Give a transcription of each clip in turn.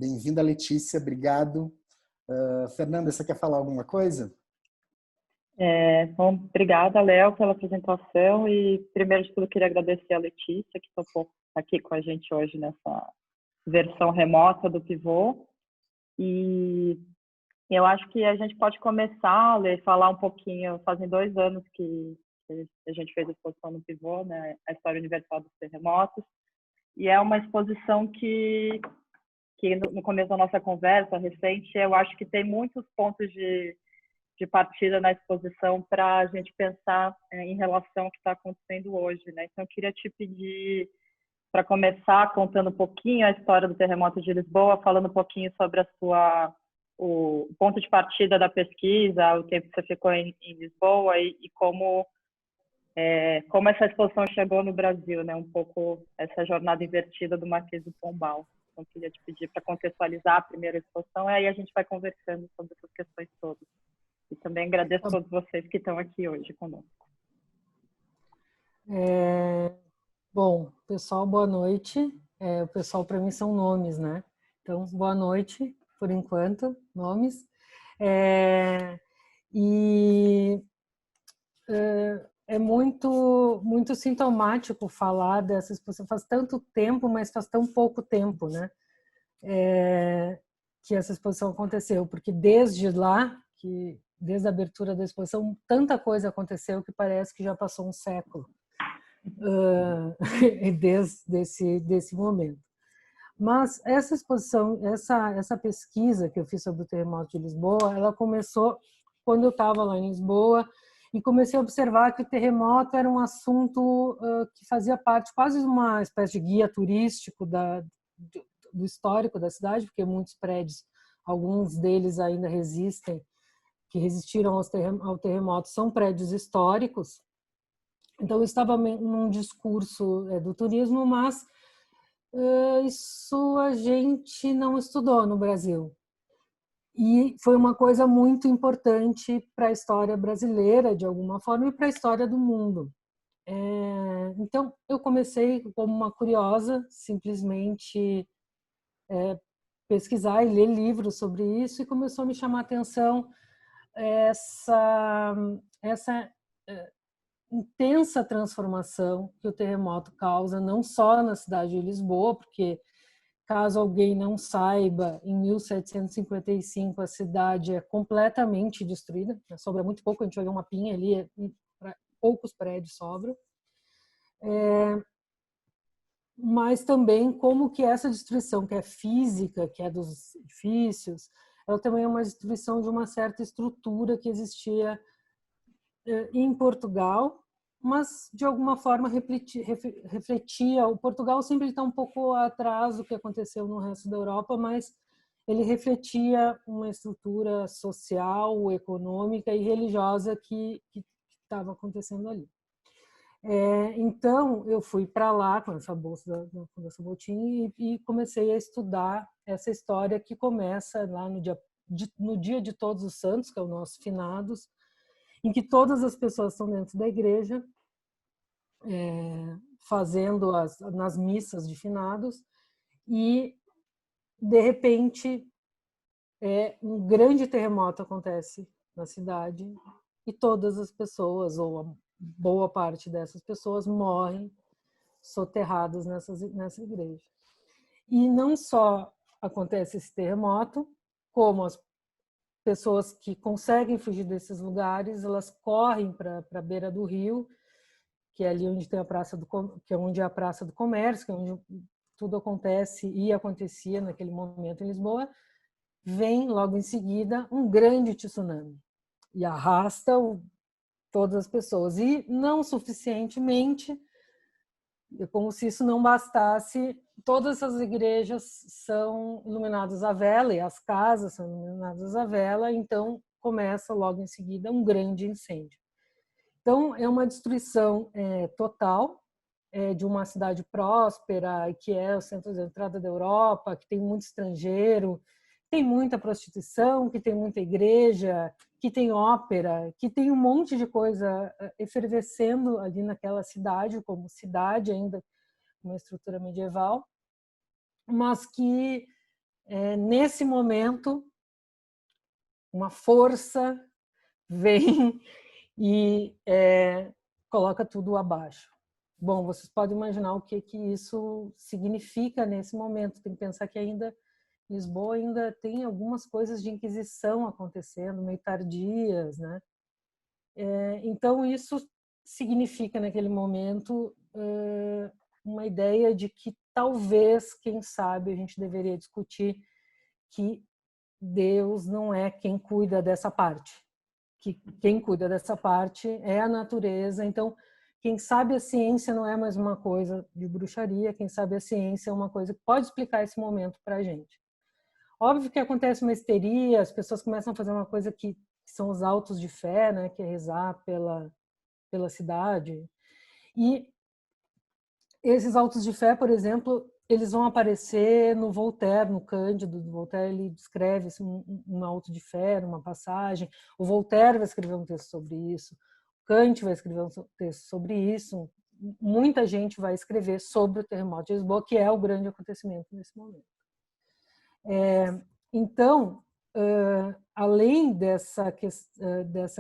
Bem-vinda, Letícia, obrigado. Fernanda, você quer falar alguma coisa? Bom, obrigada, Léo, pela apresentação e, primeiro de tudo, queria agradecer a Letícia, que topou aqui com a gente hoje nessa versão remota do Pivô. E eu acho que a gente pode começar, Lê, falar um pouquinho. Fazem 2 anos que a gente fez a exposição no Pivô, né, a História Universal dos Terremotos, e é uma exposição que no começo da nossa conversa recente, eu acho que tem muitos pontos de partida na exposição para a gente pensar em relação ao que está acontecendo hoje, né? Então, eu queria te pedir, para começar, contando um pouquinho a história do terremoto de Lisboa, falando um pouquinho sobre o ponto de partida da pesquisa, o tempo que você ficou em Lisboa e como essa exposição chegou no Brasil, né? Um pouco essa jornada invertida do Marquês do Pombal. Então, queria te pedir para contextualizar a primeira exposição e aí a gente vai conversando sobre essas questões todas. E também agradeço a todos vocês que estão aqui hoje conosco. Bom, pessoal, boa noite. O pessoal, para mim, são nomes, né? Então, boa noite, por enquanto, nomes. É muito sintomático falar dessa exposição. Faz tanto tempo, mas faz tão pouco tempo, né? Que essa exposição aconteceu, porque desde lá, desde a abertura da exposição, tanta coisa aconteceu que parece que já passou um século desde desse momento. Mas essa exposição, essa pesquisa que eu fiz sobre o terremoto de Lisboa, ela começou quando eu estava lá em Lisboa e comecei a observar que o terremoto era um assunto que fazia parte quase de uma espécie de guia turístico do histórico da cidade, porque muitos prédios, alguns deles ainda que resistiram ao terremoto, são prédios históricos. Então, eu estava num discurso do turismo, mas isso a gente não estudou no Brasil. E foi uma coisa muito importante para a história brasileira, de alguma forma, e para a história do mundo. Então, eu comecei como uma curiosa, simplesmente pesquisar e ler livros sobre isso, e começou a me chamar a atenção essa intensa transformação que o terremoto causa, não só na cidade de Lisboa, porque, caso alguém não saiba, em 1755 a cidade é completamente destruída, sobra muito pouco, a gente vai ver uma pinha ali, poucos prédios sobram. Mas também como que essa destruição, que é física, que é dos edifícios, ela também é uma destruição de uma certa estrutura que existia em Portugal, mas de alguma forma refletia. O Portugal sempre está um pouco atrás do que aconteceu no resto da Europa, mas ele refletia uma estrutura social, econômica e religiosa que estava acontecendo ali. Então, eu fui para lá com essa bolsa da Fundação Botim e comecei a estudar essa história que começa lá no dia de Todos os Santos, que é o nosso finados, em que todas as pessoas estão dentro da igreja, fazendo nas missas de finados, e, de repente, um grande terremoto acontece na cidade e todas as pessoas, ou a boa parte dessas pessoas, morrem soterradas nessa igreja. E não só acontece esse terremoto, como as pessoas que conseguem fugir desses lugares, elas correm para a beira do rio, que é ali onde tem que é onde é a Praça do Comércio, que é onde tudo acontece e acontecia naquele momento em Lisboa. Vem logo em seguida um grande tsunami e arrasta todas as pessoas. E não suficientemente, como se isso não bastasse, todas as igrejas são iluminadas à vela e as casas são iluminadas à vela, então começa logo em seguida um grande incêndio. Então, é uma destruição total de uma cidade próspera, que é o centro de entrada da Europa, que tem muito estrangeiro, tem muita prostituição, que tem muita igreja, que tem ópera, que tem um monte de coisa efervescendo ali naquela cidade, como cidade ainda, uma estrutura medieval, mas que nesse momento, uma força vem e coloca tudo abaixo. Bom, vocês podem imaginar o que isso significa nesse momento. Tem que pensar que ainda Lisboa ainda tem algumas coisas de Inquisição acontecendo, meio tardias, né? Então, isso significa, naquele momento, uma ideia de que talvez, quem sabe, a gente deveria discutir que Deus não é quem cuida dessa parte, que quem cuida dessa parte é a natureza. Então, quem sabe a ciência não é mais uma coisa de bruxaria, quem sabe a ciência é uma coisa que pode explicar esse momento para a gente. Óbvio que acontece uma histeria, as pessoas começam a fazer uma coisa que são os autos de fé, né, que é rezar pela cidade. E esses autos de fé, por exemplo, eles vão aparecer no Voltaire, no Cândido do Voltaire, ele descreve um auto de fé, uma passagem. O Voltaire vai escrever um texto sobre isso, o Kant vai escrever um texto sobre isso. Muita gente vai escrever sobre o terremoto de Lisboa, que é o grande acontecimento nesse momento. Então, além dessa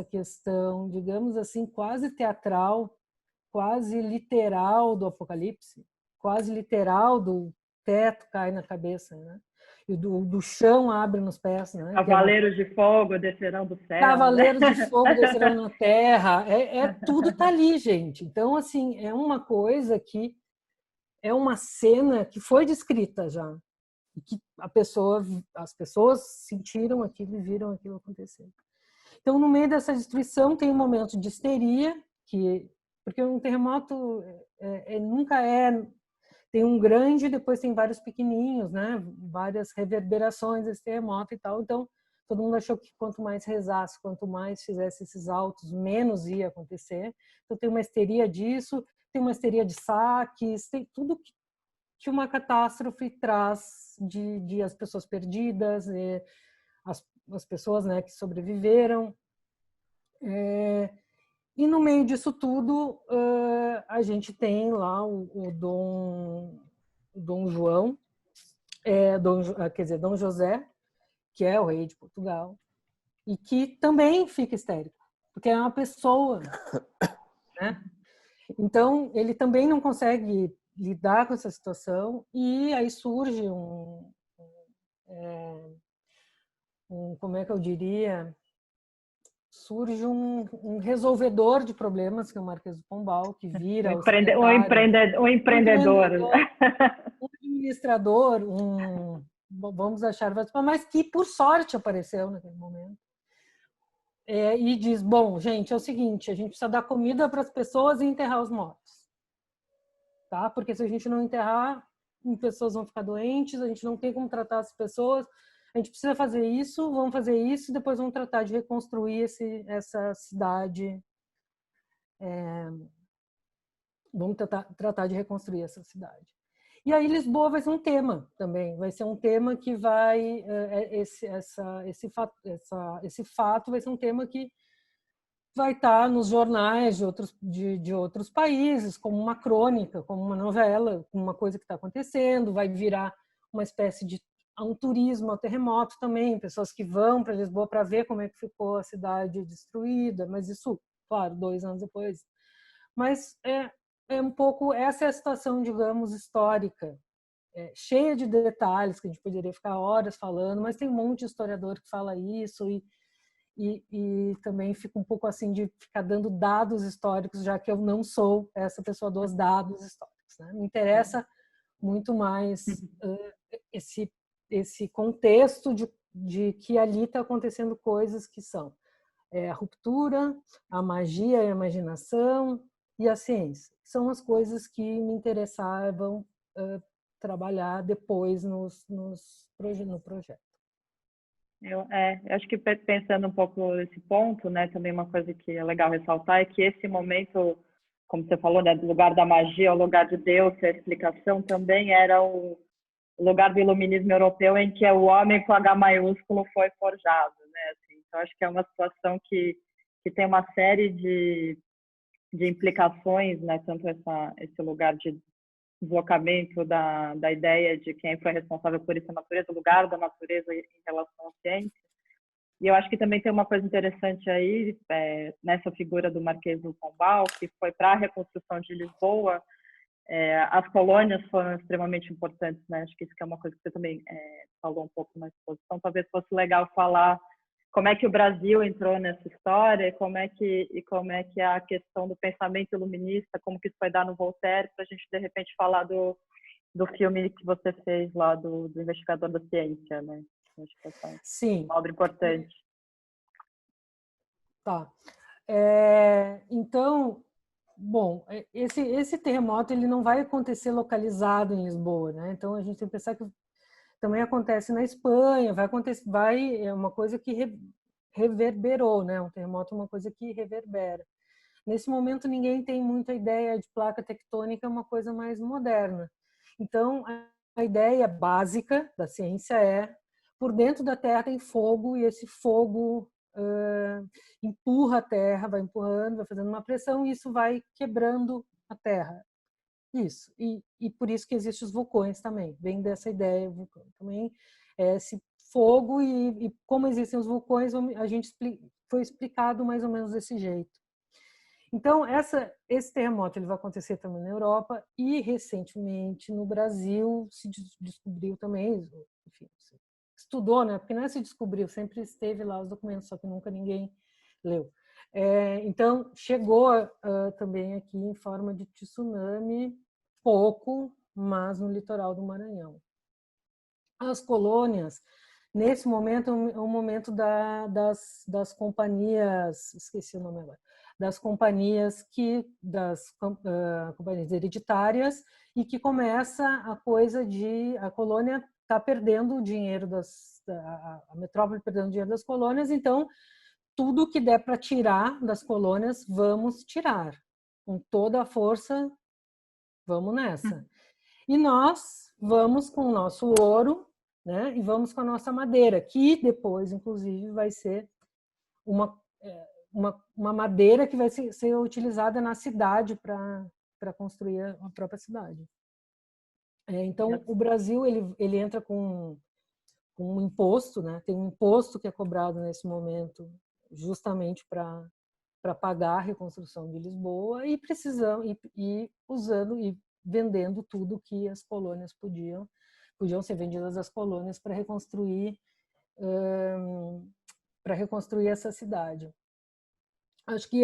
questão, digamos assim, quase teatral, quase literal do Apocalipse, quase literal do teto cai na cabeça, né? E do chão abre nos pés, né? Cavaleiros de fogo descerão do céu. Cavaleiros de fogo descerão na terra. Tudo está ali, gente. Então, assim, é uma coisa que é uma cena que foi descrita já. E que as pessoas sentiram aquilo e viram aquilo acontecer. Então, no meio dessa destruição, tem um momento de histeria, porque um terremoto nunca tem um grande, depois tem vários pequenininhos, né? Várias reverberações desse terremoto e tal. Então, todo mundo achou que quanto mais rezasse, quanto mais fizesse esses autos, menos ia acontecer. Então, tem uma histeria disso, tem uma histeria de saques, tem tudo que uma catástrofe traz de as pessoas perdidas, as pessoas, né, que sobreviveram. E no meio disso tudo, a gente tem lá o Dom João, Dom José, que é o rei de Portugal, e que também fica histérico, porque é uma pessoa, né? Então, ele também não consegue lidar com essa situação, e aí surge como é que eu diria, surge um resolvedor de problemas, que é o Marquês do Pombal, que vira o secretário. Um empreendedor. Um administrador, vamos achar, mas que por sorte apareceu naquele momento. E diz, bom, gente, é o seguinte, a gente precisa dar comida para as pessoas e enterrar os mortos. Tá? Porque se a gente não enterrar, as pessoas vão ficar doentes, a gente não tem como tratar as pessoas, a gente precisa fazer isso, vamos fazer isso, e depois vamos tratar de reconstruir essa cidade. Vamos tratar de reconstruir essa cidade. E aí Lisboa vai ser um tema também, vai ser um tema que vai, esse fato vai ser um tema que vai estar nos jornais de outros países, como uma crônica, como uma novela, uma coisa que está acontecendo, vai virar uma espécie de um turismo ao terremoto também, pessoas que vão para Lisboa para ver como é que ficou a cidade destruída, mas isso, claro, 2 anos depois. Mas um pouco, essa é a situação, digamos, histórica, cheia de detalhes, que a gente poderia ficar horas falando, mas tem um monte de historiador que fala isso, e também fico um pouco assim de ficar dando dados históricos, já que eu não sou essa pessoa dos dados históricos, né? Me interessa muito mais esse contexto de que ali está acontecendo coisas que são a ruptura, a magia e a imaginação e a ciência. São as coisas que me interessavam trabalhar depois no projeto. Eu acho que pensando um pouco nesse ponto, né, também uma coisa que é legal ressaltar é que esse momento, como você falou, né, do lugar da magia, o lugar de Deus, a explicação também era o lugar do iluminismo europeu em que o homem com H maiúsculo foi forjado, né? Assim, então acho que é uma situação que tem uma série de implicações, né? Tanto esse lugar deslocamento da ideia de quem foi responsável por isso, a natureza, o lugar da natureza em relação à ciência. E eu acho que também tem uma coisa interessante aí, nessa figura do Marquês do Pombal, que foi para a reconstrução de Lisboa. As colônias foram extremamente importantes, né? Acho que isso que é uma coisa que você também falou um pouco na exposição. Talvez fosse legal falar como é que o Brasil entrou nessa história e como é que a questão do pensamento iluminista, como que isso foi dar no Voltaire, para a gente, de repente, falar do filme que você fez lá, do Investigador da Ciência, né? Acho que é Sim. uma obra importante. Tá. Então, bom, esse terremoto ele não vai acontecer localizado em Lisboa, né? Então a gente tem que pensar que também acontece na Espanha, é uma coisa que reverberou, né? Um terremoto é uma coisa que reverbera. Nesse momento ninguém tem muita ideia de placa tectônica, é uma coisa mais moderna. Então a ideia básica da ciência é por dentro da Terra tem fogo e esse fogo empurra a Terra, vai empurrando, vai fazendo uma pressão e isso vai quebrando a Terra. Isso. E por isso que existem os vulcões também. Vem dessa ideia, vulcão também. Esse fogo e como existem os vulcões, a gente foi explicado mais ou menos desse jeito. Então, esse terremoto ele vai acontecer também na Europa e, recentemente, no Brasil, se descobriu também, enfim, se estudou, né? Porque não é se descobriu, sempre esteve lá os documentos, só que nunca ninguém leu. Então, chegou também aqui em forma de tsunami, pouco, mas no litoral do Maranhão. As colônias, nesse momento, é o momento das companhias, esqueci o nome agora, das companhias companhias hereditárias e que começa a coisa de a colônia está perdendo o dinheiro a metrópole perdendo o dinheiro das colônias, então tudo que der para tirar das colônias, vamos tirar. Com toda a força, vamos nessa. E nós vamos com o nosso ouro, né? E vamos com a nossa madeira, que depois, inclusive, vai ser uma madeira que vai ser utilizada na cidade para construir a própria cidade. Então, o Brasil ele entra com um imposto, né? Tem um imposto que é cobrado nesse momento justamente para pagar a reconstrução de Lisboa e usando e vendendo tudo que as colônias podiam ser vendidas às colônias para reconstruir essa cidade. Acho que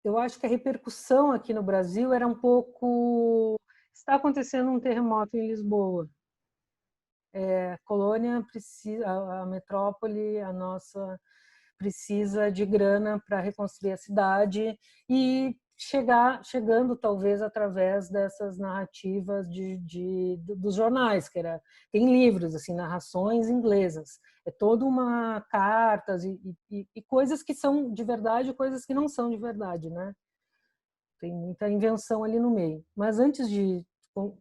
eu acho que a repercussão aqui no Brasil era um pouco está acontecendo um terremoto em Lisboa. A colônia precisa, a metrópole, a nossa precisa de grana para reconstruir a cidade e chegando talvez através dessas narrativas dos jornais, tem livros assim, narrações inglesas, toda uma cartas e coisas que são de verdade e coisas que não são de verdade, né? Tem muita invenção ali no meio. Mas antes de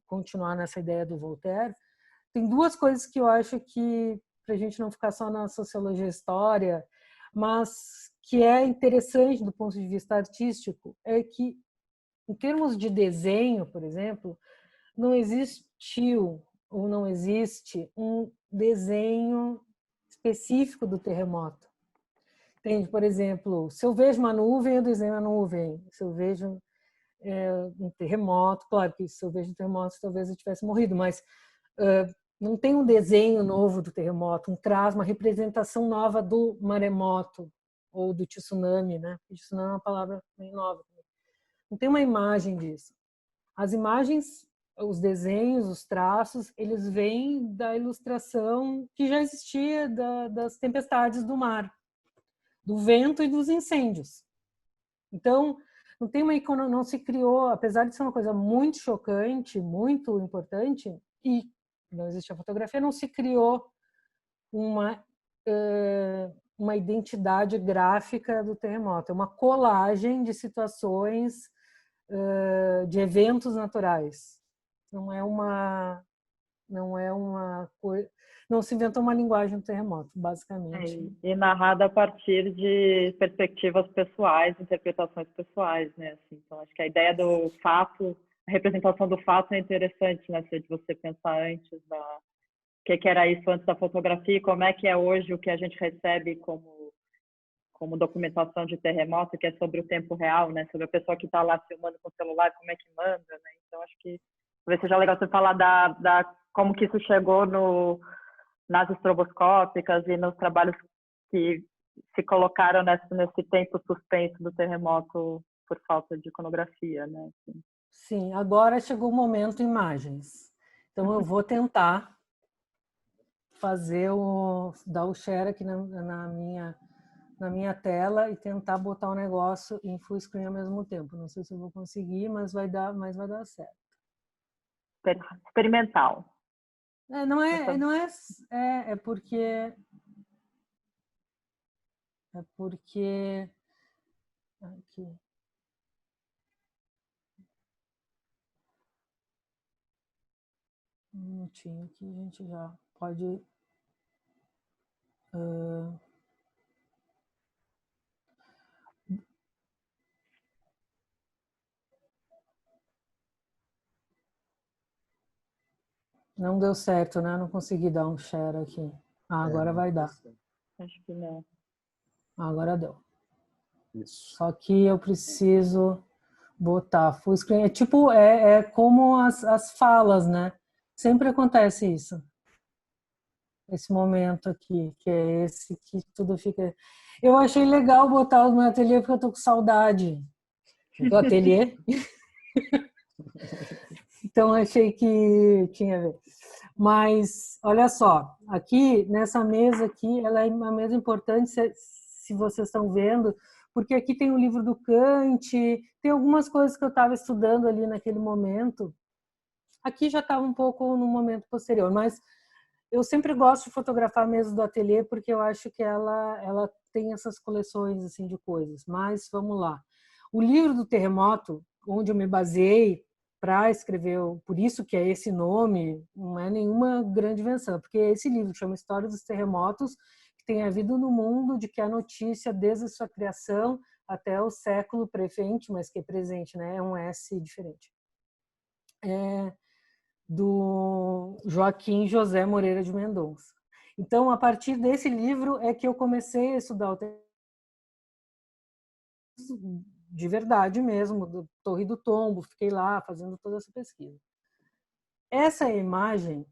continuar nessa ideia do Voltaire, tem duas coisas que eu acho que, para a gente não ficar só na sociologia e história, mas que é interessante do ponto de vista artístico, é que, em termos de desenho, por exemplo, não existiu ou não existe um desenho específico do terremoto. Entende? Por exemplo, se eu vejo uma nuvem, eu desenho a nuvem. Se eu vejo um terremoto, claro que se eu vejo um terremoto, talvez eu tivesse morrido, mas não tem um desenho novo do terremoto, uma representação nova do maremoto ou do tsunami, né? O tsunami é uma palavra bem nova. Não tem uma imagem disso. As imagens, os desenhos, os traços, eles vêm da ilustração que já existia das tempestades do mar, do vento e dos incêndios. Então, não se criou, apesar de ser uma coisa muito chocante, muito importante, e não existe a fotografia, não se criou uma identidade gráfica do terremoto. É uma colagem de situações, de eventos naturais. Não é Não é uma coisa, não se inventou uma linguagem do terremoto, basicamente. E narrada a partir de perspectivas pessoais, interpretações pessoais, né? Assim, então, acho que a ideia do fato, a representação do fato é interessante, né? De você pensar antes o que era isso antes da fotografia e como é que é hoje o que a gente recebe como documentação de terremoto, que é sobre o tempo real, né? Sobre a pessoa que está lá filmando com o celular, como é que manda, né? Então, acho que talvez seja legal você falar como que isso chegou nas estroboscópicas e nos trabalhos que se colocaram nesse tempo suspenso do terremoto por falta de iconografia, né? Assim. Sim, agora chegou o momento imagens. Então, eu vou tentar dar o share aqui na minha tela e tentar botar o negócio em full screen ao mesmo tempo. Não sei se eu vou conseguir, mas vai dar certo. Experimental. É porque aqui. Um minutinho que a gente já pode não deu certo, né? Não consegui dar um share aqui. Agora vai dar. Acho que não. Agora deu. Isso. Só que eu preciso botar full screen. É tipo, como as falas, né? Sempre acontece isso. Esse momento aqui, que é esse que tudo fica... Eu achei legal botar o meu ateliê porque eu tô com saudade do ateliê. Então achei que tinha a ver. Mas, olha só, aqui, nessa mesa aqui, ela é uma mesa importante, se vocês estão vendo, porque aqui tem o livro do Kant, tem algumas coisas que eu estava estudando ali naquele momento. Aqui já estava um pouco no momento posterior, mas eu sempre gosto de fotografar a mesa do ateliê, porque eu acho que ela tem essas coleções assim, de coisas. Mas, vamos lá. O livro do terremoto, onde eu me baseei para escrever, por isso que é esse nome, não é nenhuma grande invenção, porque esse livro chama História dos Terremotos, que tem havido no mundo, de que a notícia, desde a sua criação até o século prefente, mas que é presente, né? É um S diferente. Do Joaquim José Moreira de Mendonça. Então, a partir desse livro é que eu comecei a estudar o de verdade mesmo, do Torre do Tombo, fiquei lá fazendo toda essa pesquisa. Essa é a imagem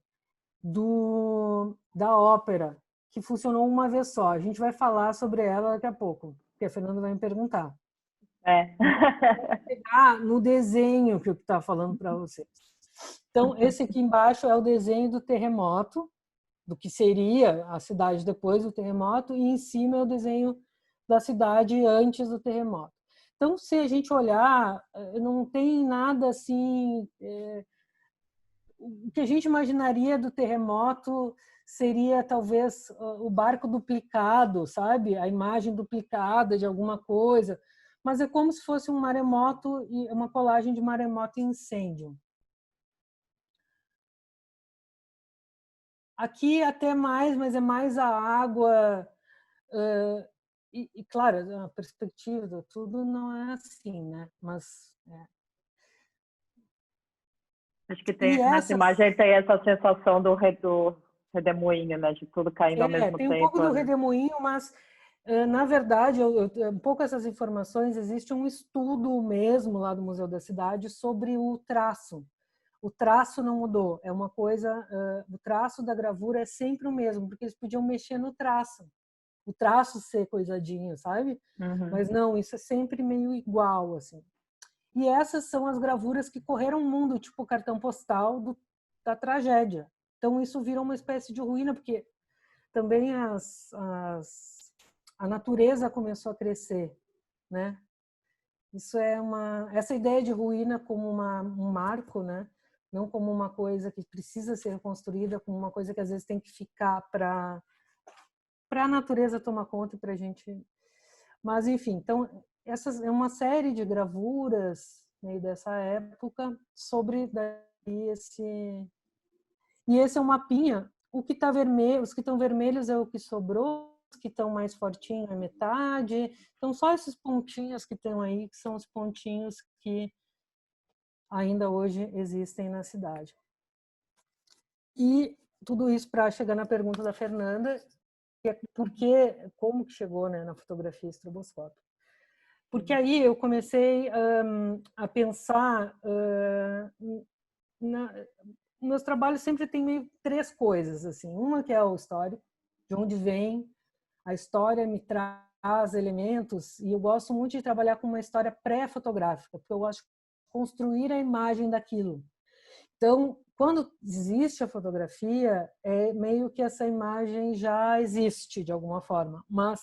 da ópera, que funcionou uma vez só. A gente vai falar sobre ela daqui a pouco, porque a Fernanda vai me perguntar. No desenho que eu estava falando para vocês. Então, esse aqui embaixo é o desenho do terremoto, do que seria a cidade depois do terremoto, e em cima é o desenho da cidade antes do terremoto. Então, se a gente olhar, não tem nada assim... o que a gente imaginaria do terremoto seria talvez o barco duplicado, sabe? A imagem duplicada de alguma coisa, mas é como se fosse um maremoto e uma colagem de maremoto e incêndio. Aqui até mais, mas é mais a água e claro, a perspectiva, tudo não é assim, né? Mas acho que nessa imagem tem essa sensação do redemoinho, né? De tudo caindo ao mesmo tem tempo. Um pouco do né? redemoinho, mas na verdade, um pouco essas informações, existe um estudo mesmo lá do Museu da Cidade sobre o traço. O traço não mudou, é uma coisa, o traço da gravura é sempre o mesmo, porque eles podiam mexer no traço. O traço ser coisadinho, sabe? Uhum. Mas não, isso é sempre meio igual, assim. E essas são as gravuras que correram o mundo, tipo o cartão postal da tragédia. Então isso vira uma espécie de ruína, porque também a natureza começou a crescer, né? Isso essa ideia de ruína como um marco, né? Não como uma coisa que precisa ser reconstruída, como uma coisa que às vezes tem que ficar para a natureza tomar conta e para a gente. Mas enfim, então essas é uma série de gravuras meio dessa época sobre esse E esse é um mapinha. O que está vermelho, os que estão vermelhos é o que sobrou, os que estão mais fortinhos é metade. Então, só esses pontinhos que estão aí, que são os pontinhos que ainda hoje existem na cidade. E tudo isso para chegar na pergunta da Fernanda, que é como que chegou, né, na fotografia estroboscópica. Porque aí eu comecei a pensar meus trabalhos sempre tem meio três coisas assim. Uma que é o histórico, de onde vem a história, me traz elementos, e eu gosto muito de trabalhar com uma história pré-fotográfica, porque eu gosto de construir a imagem daquilo. Então, quando existe a fotografia, é meio que essa imagem já existe de alguma forma, mas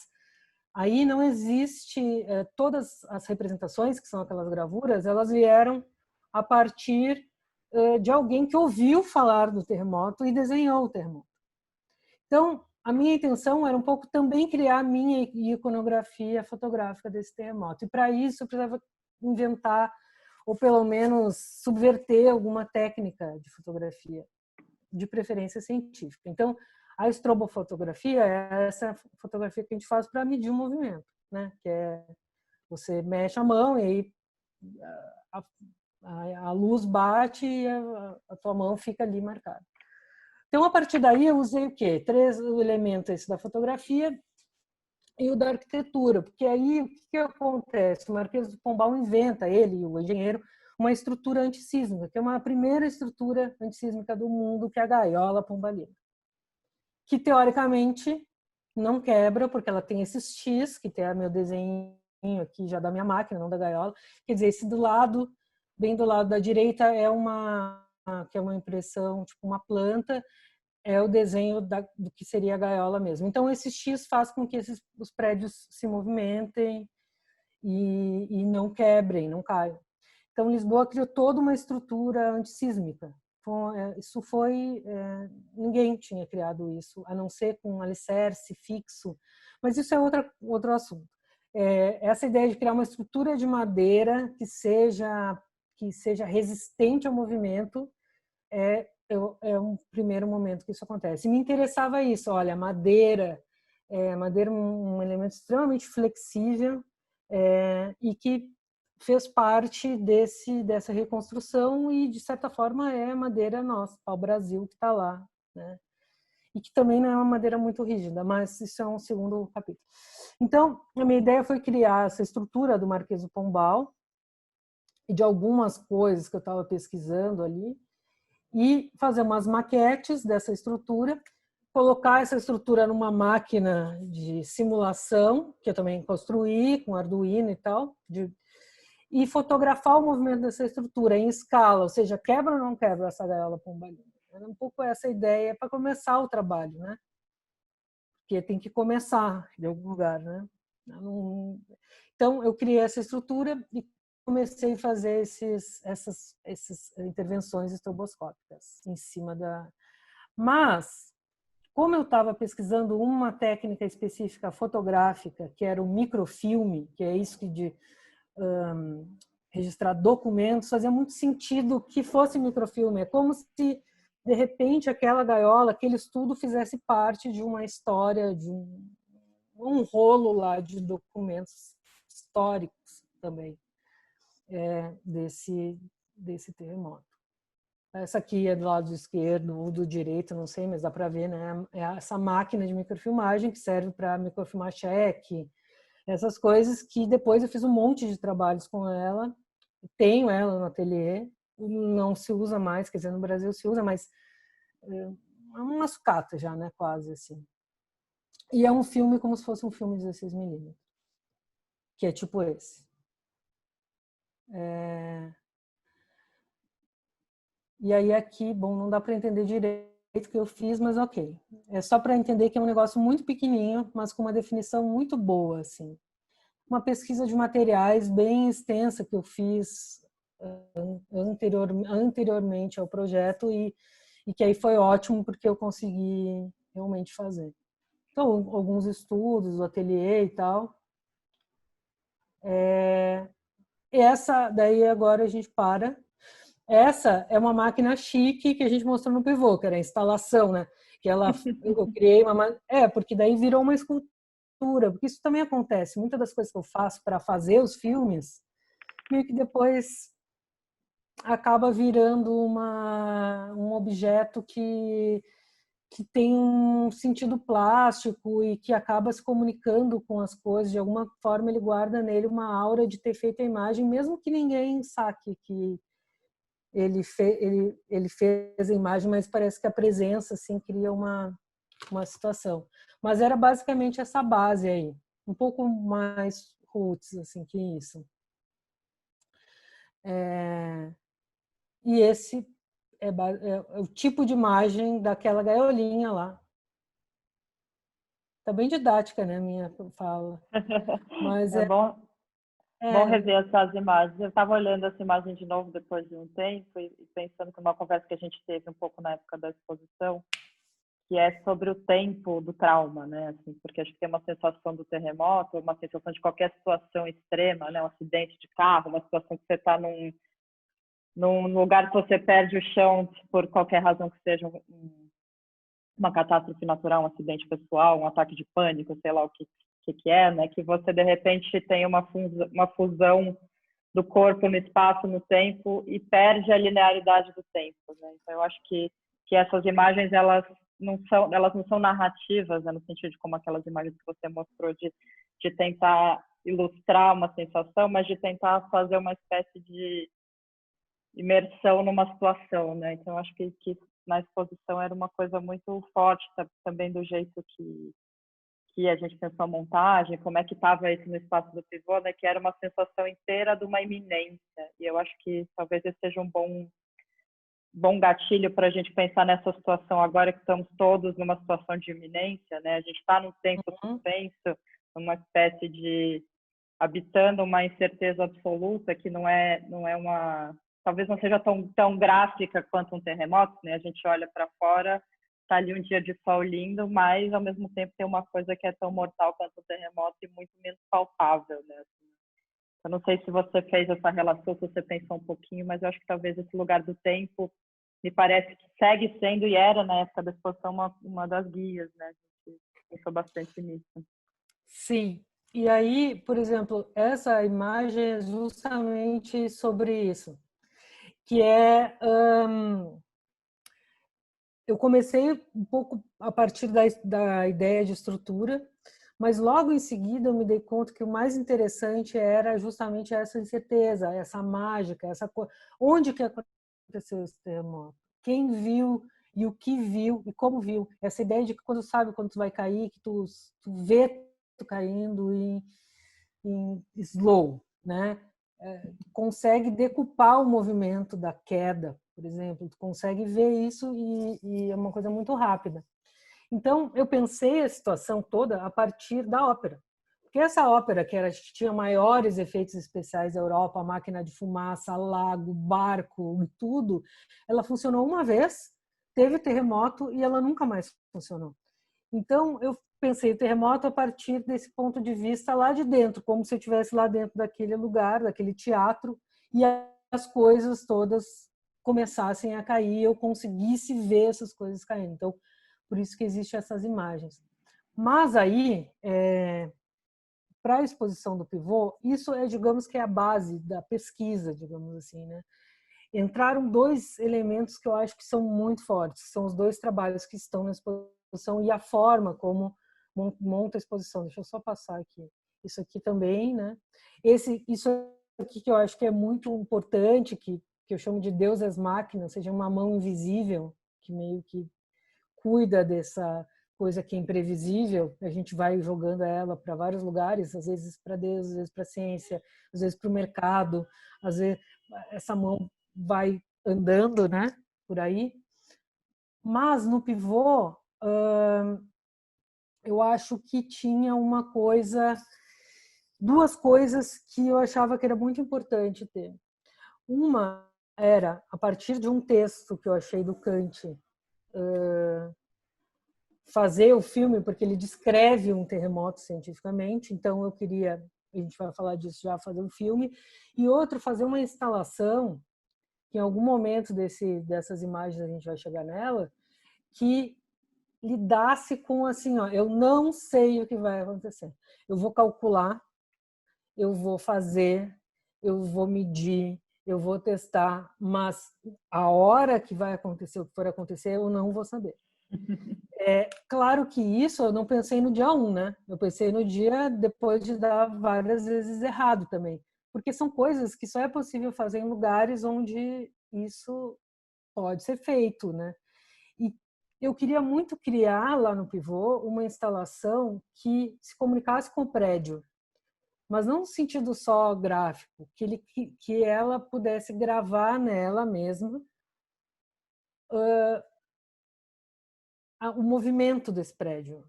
aí não existe, todas as representações, que são aquelas gravuras, elas vieram a partir de alguém que ouviu falar do terremoto e desenhou o terremoto. Então, a minha intenção era um pouco também criar a minha iconografia fotográfica desse terremoto. E para isso eu precisava inventar, ou pelo menos subverter alguma técnica de fotografia, de preferência científica. Então, a estrobofotografia é essa fotografia que a gente faz para medir o movimento, né? Que é você mexe a mão e aí a luz bate e a tua mão fica ali marcada. Então, a partir daí, eu usei o quê? 3 elementos, esse da fotografia e o da arquitetura, porque aí o que acontece? O Marquês do Pombal inventa, ele, o engenheiro, uma estrutura antissísmica, que é uma primeira estrutura antissísmica do mundo, que é a gaiola pombalina, que teoricamente não quebra, porque ela tem esses X, que tem meu desenho aqui já da minha máquina, não da gaiola. Quer dizer, esse do lado, bem do lado da direita, que é uma impressão, tipo uma planta, é o desenho do que seria a gaiola mesmo. Então, esse X faz com que os prédios se movimentem e não quebrem, não caiam. Então, Lisboa criou toda uma estrutura antissísmica. Isso foi... ninguém tinha criado isso, a não ser com um alicerce fixo. Mas isso é outro assunto. Essa ideia de criar uma estrutura de madeira que seja resistente ao movimento é um primeiro momento que isso acontece. E me interessava isso, olha, madeira é um elemento extremamente flexível e que fez parte dessa reconstrução e, de certa forma, é a madeira nossa, pau-brasil, que está lá, né? E que também não é uma madeira muito rígida, mas isso é um segundo capítulo. Então, a minha ideia foi criar essa estrutura do Marquês do Pombal e de algumas coisas que eu estava pesquisando ali, e fazer umas maquetes dessa estrutura, colocar essa estrutura numa máquina de simulação, que eu também construí com Arduino e tal, e fotografar o movimento dessa estrutura em escala, ou seja, quebra ou não quebra essa gaiola pombalina. Era um pouco essa ideia para começar o trabalho, né? Porque tem que começar de algum lugar, né? Então, eu criei essa estrutura e comecei a fazer essas intervenções estroboscópicas em cima da... Mas, como eu estava pesquisando uma técnica específica fotográfica, que era o microfilme, que é isso de registrar documentos, fazia muito sentido que fosse microfilme. É como se, de repente, aquela gaiola, aquele estudo fizesse parte de uma história, de um rolo lá de documentos históricos também. Desse terremoto. Essa aqui é do lado esquerdo ou do direito, não sei, mas dá para ver, né? É essa máquina de microfilmagem que serve para microfilmar cheque, essas coisas que depois eu fiz um monte de trabalhos com ela, tenho ela no ateliê, não se usa mais, quer dizer, no Brasil se usa, mas é uma sucata já, né? Quase assim. E é um filme como se fosse um filme 16mm, que é tipo esse. E aí aqui, bom, não dá para entender direito o que eu fiz, mas ok. É só para entender que é um negócio muito pequenininho, mas com uma definição muito boa, assim. Uma pesquisa de materiais bem extensa que eu fiz anteriormente ao projeto e que aí foi ótimo porque eu consegui realmente fazer. Então, alguns estudos, o ateliê e tal. E essa, daí agora a gente para. essa é uma máquina chique que a gente mostrou no pivô, que era a instalação, né? Que eu criei porque daí virou uma escultura, porque isso também acontece. Muitas das coisas que eu faço para fazer os filmes, meio que depois acaba virando um objeto que tem um sentido plástico e que acaba se comunicando com as coisas. De alguma forma, ele guarda nele uma aura de ter feito a imagem, mesmo que ninguém saque que ele fez a imagem, mas parece que a presença assim, cria uma situação. Mas era basicamente essa base aí, um pouco mais roots assim, que isso. E esse é o tipo de imagem daquela gaiolinha lá. Tá bem didática, né, minha fala. Mas bom rever essas imagens. Eu estava olhando essa imagem de novo depois de um tempo e pensando que uma conversa que a gente teve um pouco na época da exposição, que é sobre o tempo do trauma, né? Assim, porque acho que tem uma sensação do terremoto, uma sensação de qualquer situação extrema, né? Um acidente de carro, uma situação que você está num lugar que você perde o chão por qualquer razão que seja uma catástrofe natural, um acidente pessoal, um ataque de pânico, sei lá o que é, né? Que você, de repente, tem uma fusão do corpo no espaço, no tempo, e perde a linearidade do tempo, né? Então, eu acho que essas imagens, elas não são narrativas, né? No sentido de como aquelas imagens que você mostrou, de tentar ilustrar uma sensação, mas de tentar fazer uma espécie de imersão numa situação, né? Então, acho que na exposição era uma coisa muito forte também do jeito que a gente pensou a montagem, como é que estava isso no espaço do pivô, né? Que era uma sensação inteira de uma iminência. E eu acho que talvez esse seja um bom gatilho para a gente pensar nessa situação agora que estamos todos numa situação de iminência, né? A gente está num tempo suspenso, numa espécie de habitando uma incerteza absoluta que não é uma, talvez não seja tão gráfica quanto um terremoto, né? A gente olha para fora, está ali um dia de sol lindo, mas ao mesmo tempo tem uma coisa que é tão mortal quanto um terremoto e muito menos palpável, né? Eu não sei se você fez essa relação, se você pensou um pouquinho, mas eu acho que talvez esse lugar do tempo me parece que segue sendo e era na época da exposição uma das guias, né? A gente pensou bastante nisso. Sim. E aí, por exemplo, essa imagem é justamente sobre isso, que é eu comecei um pouco a partir da ideia de estrutura, mas logo em seguida eu me dei conta que o mais interessante era justamente essa incerteza, essa mágica, onde que aconteceu esse terremoto, quem viu e o que viu e como viu. Essa ideia de que quando sabe quando tu vai cair, que tu vê tu caindo em slow, né? Consegue decupar o movimento da queda, por exemplo, tu consegue ver isso e é uma coisa muito rápida. Então, eu pensei a situação toda a partir da ópera. Porque essa ópera, que tinha maiores efeitos especiais da Europa, a máquina de fumaça, lago, barco e tudo, ela funcionou uma vez, teve terremoto e ela nunca mais funcionou. Então, eu pensei o terremoto a partir desse ponto de vista lá de dentro, como se eu estivesse lá dentro daquele lugar, daquele teatro, e as coisas todas começassem a cair, eu conseguisse ver essas coisas caindo. Então, por isso que existem essas imagens. Mas aí, para a exposição do pivô, isso digamos que é a base da pesquisa, digamos assim, né? Entraram dois elementos que eu acho que são muito fortes, são os dois trabalhos que estão na exposição e a forma como monta a exposição. Deixa eu só passar aqui. Isso aqui também, né? Isso aqui que eu acho que é muito importante, que eu chamo de Deus às máquinas, seja uma mão invisível que meio que cuida dessa coisa que é imprevisível, a gente vai jogando ela para vários lugares, às vezes para Deus, às vezes para a ciência, às vezes para o mercado, às vezes essa mão vai andando, né, por aí. Mas no pivô, eu acho que tinha duas coisas que eu achava que era muito importante ter. Uma era, a partir de um texto que eu achei do Kant, fazer o filme, porque ele descreve um terremoto cientificamente, então eu queria, a gente vai falar disso já, fazer um filme, e outro, fazer uma instalação que em algum momento dessas imagens, a gente vai chegar nela, que lidasse com assim, ó, eu não sei o que vai acontecer. Eu vou calcular, eu vou fazer, eu vou medir, eu vou testar, mas a hora que vai acontecer, o que for acontecer, eu não vou saber. Claro que isso eu não pensei no dia 1, né? Eu pensei no dia depois de dar várias vezes errado também. Porque são coisas que só é possível fazer em lugares onde isso pode ser feito, né? E eu queria muito criar lá no Pivô uma instalação que se comunicasse com o prédio, mas não no sentido só gráfico, que ela pudesse gravar nela mesma o movimento desse prédio,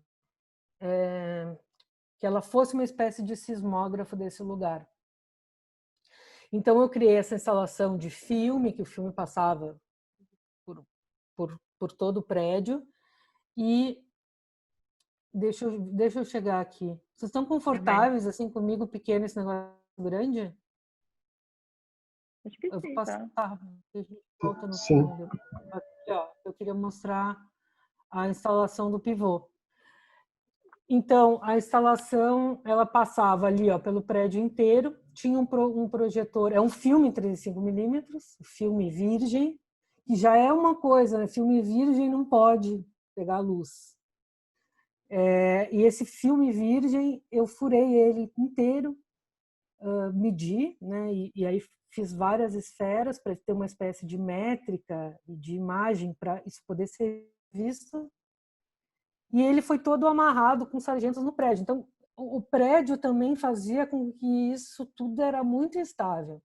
que ela fosse uma espécie de sismógrafo desse lugar. Então eu criei essa instalação de filme, que o filme passava por todo o prédio, e deixa eu chegar aqui. Vocês estão confortáveis assim comigo, pequeno, esse negócio grande? Acho que Eu vou sim, passar, tá? a gente volta no Sim. fundo. Aqui, ó, eu queria mostrar a instalação do pivô. Então, a instalação, ela passava ali, ó, pelo prédio inteiro, tinha um projetor, é um filme em 35mm, filme virgem, que já é uma coisa, né? Filme virgem não pode pegar luz. E esse filme virgem, eu furei ele inteiro, medi, né? E aí fiz várias esferas para ter uma espécie de métrica e de imagem para isso poder ser visto. E ele foi todo amarrado com sargentos no prédio. Então, o prédio também fazia com que isso tudo era muito instável.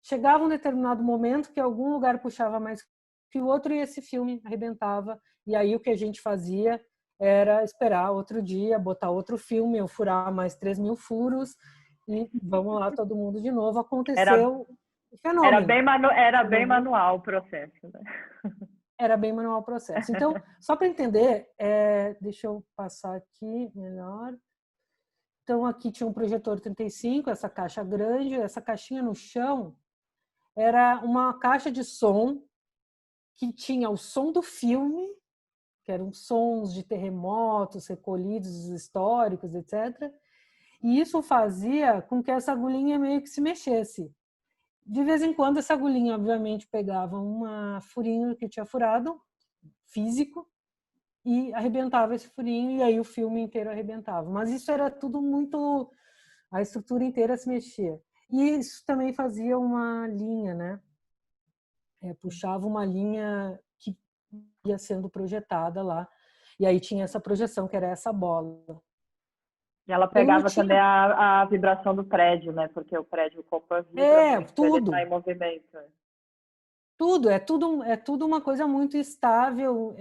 Chegava um determinado momento que algum lugar puxava mais que o outro e esse filme arrebentava. E aí o que a gente fazia era esperar outro dia, botar outro filme, eu furar mais 3.000 furos e vamos lá todo mundo de novo. Aconteceu o fenômeno. Era bem manual o processo, né? Era bem manual o processo. Então, só para entender, deixa eu passar aqui melhor. Então, aqui tinha um projetor 35, essa caixa grande, essa caixinha no chão era uma caixa de som que tinha o som do filme, que eram sons de terremotos recolhidos históricos, etc. E isso fazia com que essa agulhinha meio que se mexesse. De vez em quando, essa agulhinha, obviamente, pegava uma furinho que tinha furado, físico, e arrebentava esse furinho, e aí o filme inteiro arrebentava. Mas isso era tudo muito... A estrutura inteira se mexia. E isso também fazia uma linha, né? Puxava uma linha que ia sendo projetada lá. E aí tinha essa projeção, que era essa bola. E ela pegava também a vibração do prédio, né? Porque o prédio, o Copan vibra muito, tudo. Ele está em movimento. Tudo, é tudo uma coisa muito estável.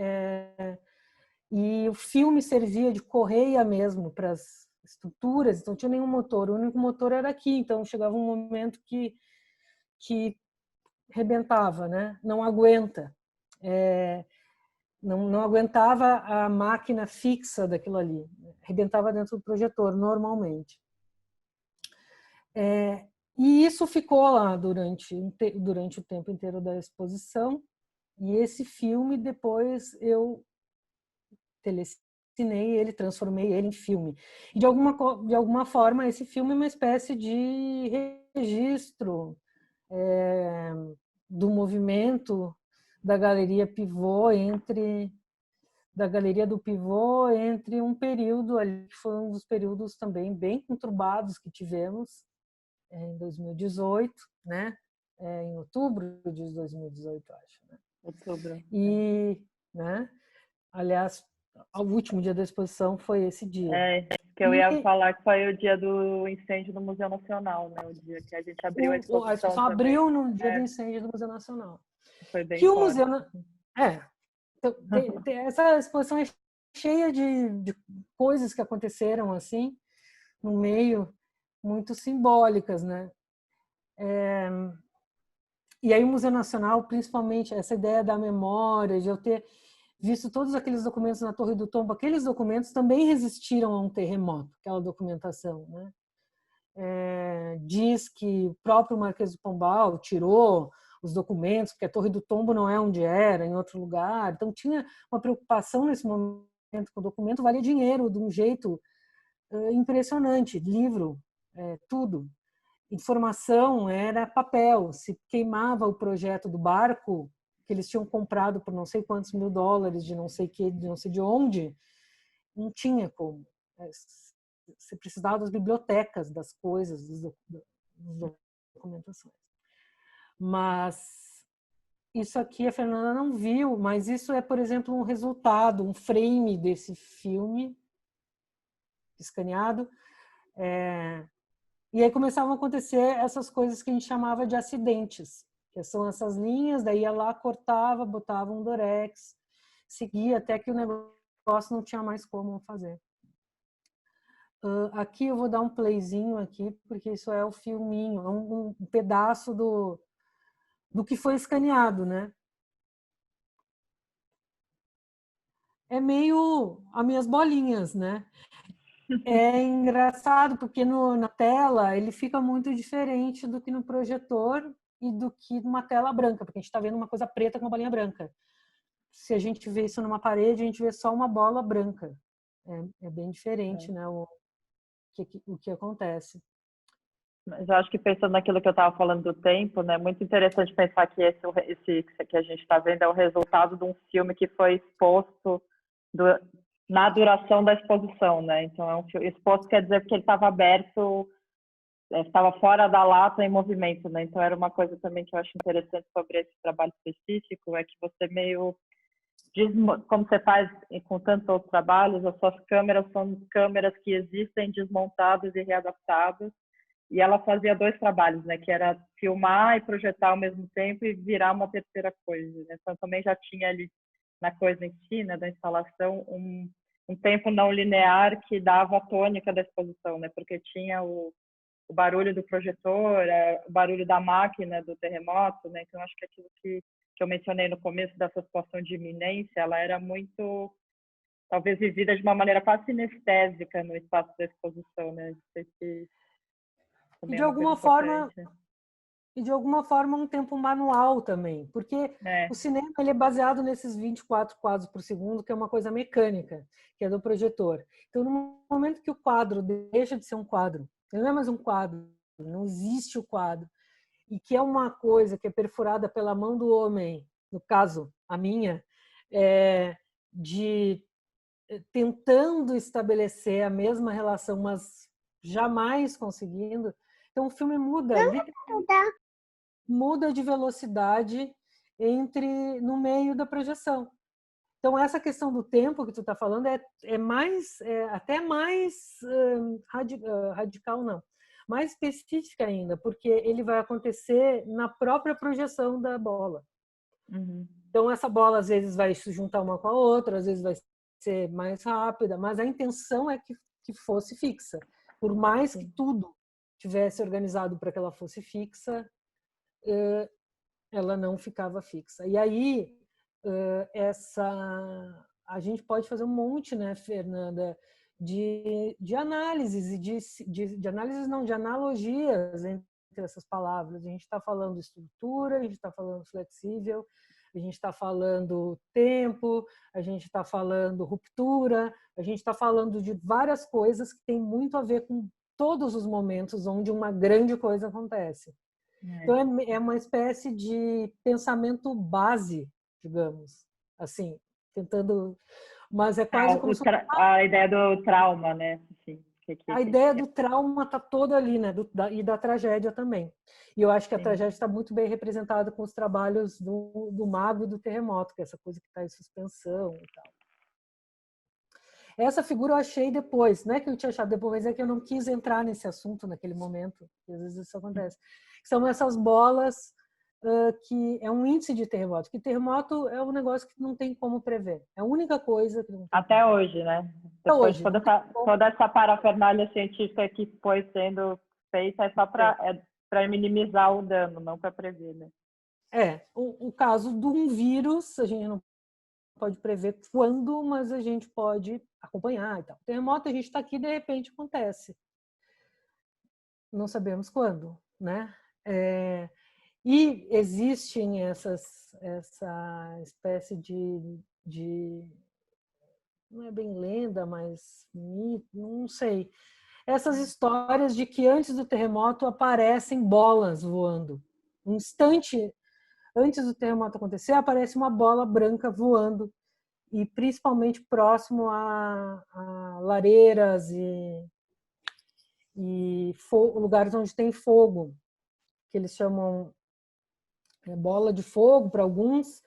E o filme servia de correia mesmo para as estruturas, então não tinha nenhum motor, o único motor era aqui, então chegava um momento que rebentava, né? Não aguenta. Não aguentava a máquina fixa daquilo ali, rebentava dentro do projetor, normalmente. E isso ficou lá durante o tempo inteiro da exposição, e esse filme depois eu telecinei ele, transformei ele em filme. E de alguma forma esse filme é uma espécie de registro do movimento da Galeria Pivô da Galeria do Pivô entre um período ali que foi um dos períodos também bem conturbados que tivemos em 2018, né? Em outubro de 2018, acho, né? Outubro. E, né? Aliás, o último dia da exposição foi esse dia. Que eu ia falar que foi o dia do incêndio no Museu Nacional, né? O dia que a gente abriu a exposição. A exposição abriu no dia do incêndio do Museu Nacional. Foi bem que o forte. museu então, essa exposição é cheia de coisas que aconteceram assim no meio, muito simbólicas, né? E aí o Museu Nacional, principalmente essa ideia da memória, de eu ter visto todos aqueles documentos na Torre do Tombo, aqueles documentos também resistiram a um terremoto, aquela documentação, né? Diz que o próprio Marquês do Pombal tirou os documentos, porque a Torre do Tombo não é onde era, em outro lugar. Então tinha uma preocupação nesse momento com o documento, valia dinheiro de um jeito impressionante. Livro, tudo. Informação era papel. Se queimava o projeto do barco, que eles tinham comprado por não sei quantos mil dólares, de não sei que, de não sei de onde, não tinha como. Você precisava das bibliotecas, das coisas, das documentações. Mas isso aqui a Fernanda não viu, mas isso é, por exemplo, um resultado, um frame desse filme escaneado. E aí começavam a acontecer essas coisas que a gente chamava de acidentes, que são essas linhas, daí ia lá, cortava, botava um durex, seguia até que o negócio não tinha mais como fazer. Aqui eu vou dar um playzinho aqui, porque isso é o filminho, é um pedaço do que foi escaneado, né? É meio as minhas bolinhas, né? É engraçado, porque na tela ele fica muito diferente do que no projetor e do que numa tela branca, porque a gente está vendo uma coisa preta com uma bolinha branca. Se a gente vê isso numa parede, a gente vê só uma bola branca. É bem diferente, né? O que acontece. Mas eu acho que pensando naquilo que eu estava falando do tempo, né, é muito interessante pensar que esse que a gente está vendo é o resultado de um filme que foi exposto na duração da exposição, né? Então, exposto quer dizer que ele estava aberto, estava fora da lata em movimento, né? Então, era uma coisa também que eu acho interessante sobre esse trabalho específico, é que você meio como você faz com tantos outros trabalhos, as suas câmeras são câmeras que existem desmontadas e readaptadas. E ela fazia 2 trabalhos, né? Que era filmar e projetar ao mesmo tempo e virar uma terceira coisa. Né? Então, também já tinha ali na coisa em si, né, da instalação, um tempo não linear que dava a tônica da exposição, né? Porque tinha o barulho do projetor, o barulho da máquina, do terremoto, né? Então, acho que aquilo que eu mencionei no começo dessa situação de iminência, ela era muito, talvez, vivida de uma maneira quase sinestésica no espaço da exposição, né? Não sei se E também de é uma coisa alguma forma, importante. um tempo manual também, porque o cinema ele é baseado nesses 24 quadros por segundo, que é uma coisa mecânica, que é do projetor. Então, no momento que o quadro deixa de ser um quadro, ele não é mais um quadro, não existe o quadro, e que é uma coisa que é perfurada pela mão do homem, no caso, a minha, de tentando estabelecer a mesma relação, mas jamais conseguindo. Então, o filme muda de velocidade no meio da projeção. Então, essa questão do tempo que tu está falando até mais radical, não, mais específica ainda, porque ele vai acontecer na própria projeção da bola. Uhum. Então, essa bola às vezes vai se juntar uma com a outra, às vezes vai ser mais rápida, mas a intenção é que fosse fixa. Por mais que tudo tivesse organizado para que ela fosse fixa, ela não ficava fixa. E aí, a gente pode fazer um monte, né, Fernanda, de análises, e de análises não, de analogias entre essas palavras. A gente está falando estrutura, a gente está falando flexível, a gente está falando tempo, a gente está falando ruptura, a gente está falando de várias coisas que têm muito a ver com todos os momentos onde uma grande coisa acontece. Então, é uma espécie de pensamento base, digamos, assim, tentando... Mas é quase como se... A ideia do trauma, né? Assim, a ideia do trauma está toda ali, né? E da tragédia também. E eu acho que a tragédia está muito bem representada com os trabalhos do mago e do terremoto, que é essa coisa que está em suspensão e tal. Essa figura eu achei depois, não é que eu tinha achado depois, mas é que eu não quis entrar nesse assunto naquele momento, que às vezes isso acontece. São essas bolas que é um índice de terremoto, que terremoto é um negócio que não tem como prever. É a única coisa que não tem até como. Hoje, né? Até Depois hoje. Toda essa parafernália científica que foi sendo feita é só para minimizar o dano, não para prever, né? O caso de um vírus, a gente não pode prever quando, mas a gente pode acompanhar e tal. Terremoto, a gente está aqui, de repente acontece. Não sabemos quando, né? E existem essa espécie não é bem lenda, mas mito, não sei. Essas histórias de que antes do terremoto aparecem bolas voando. Um instante antes do terremoto acontecer, aparece uma bola branca voando, e principalmente próximo a lareiras e lugares onde tem fogo, que eles chamam bola de fogo para alguns.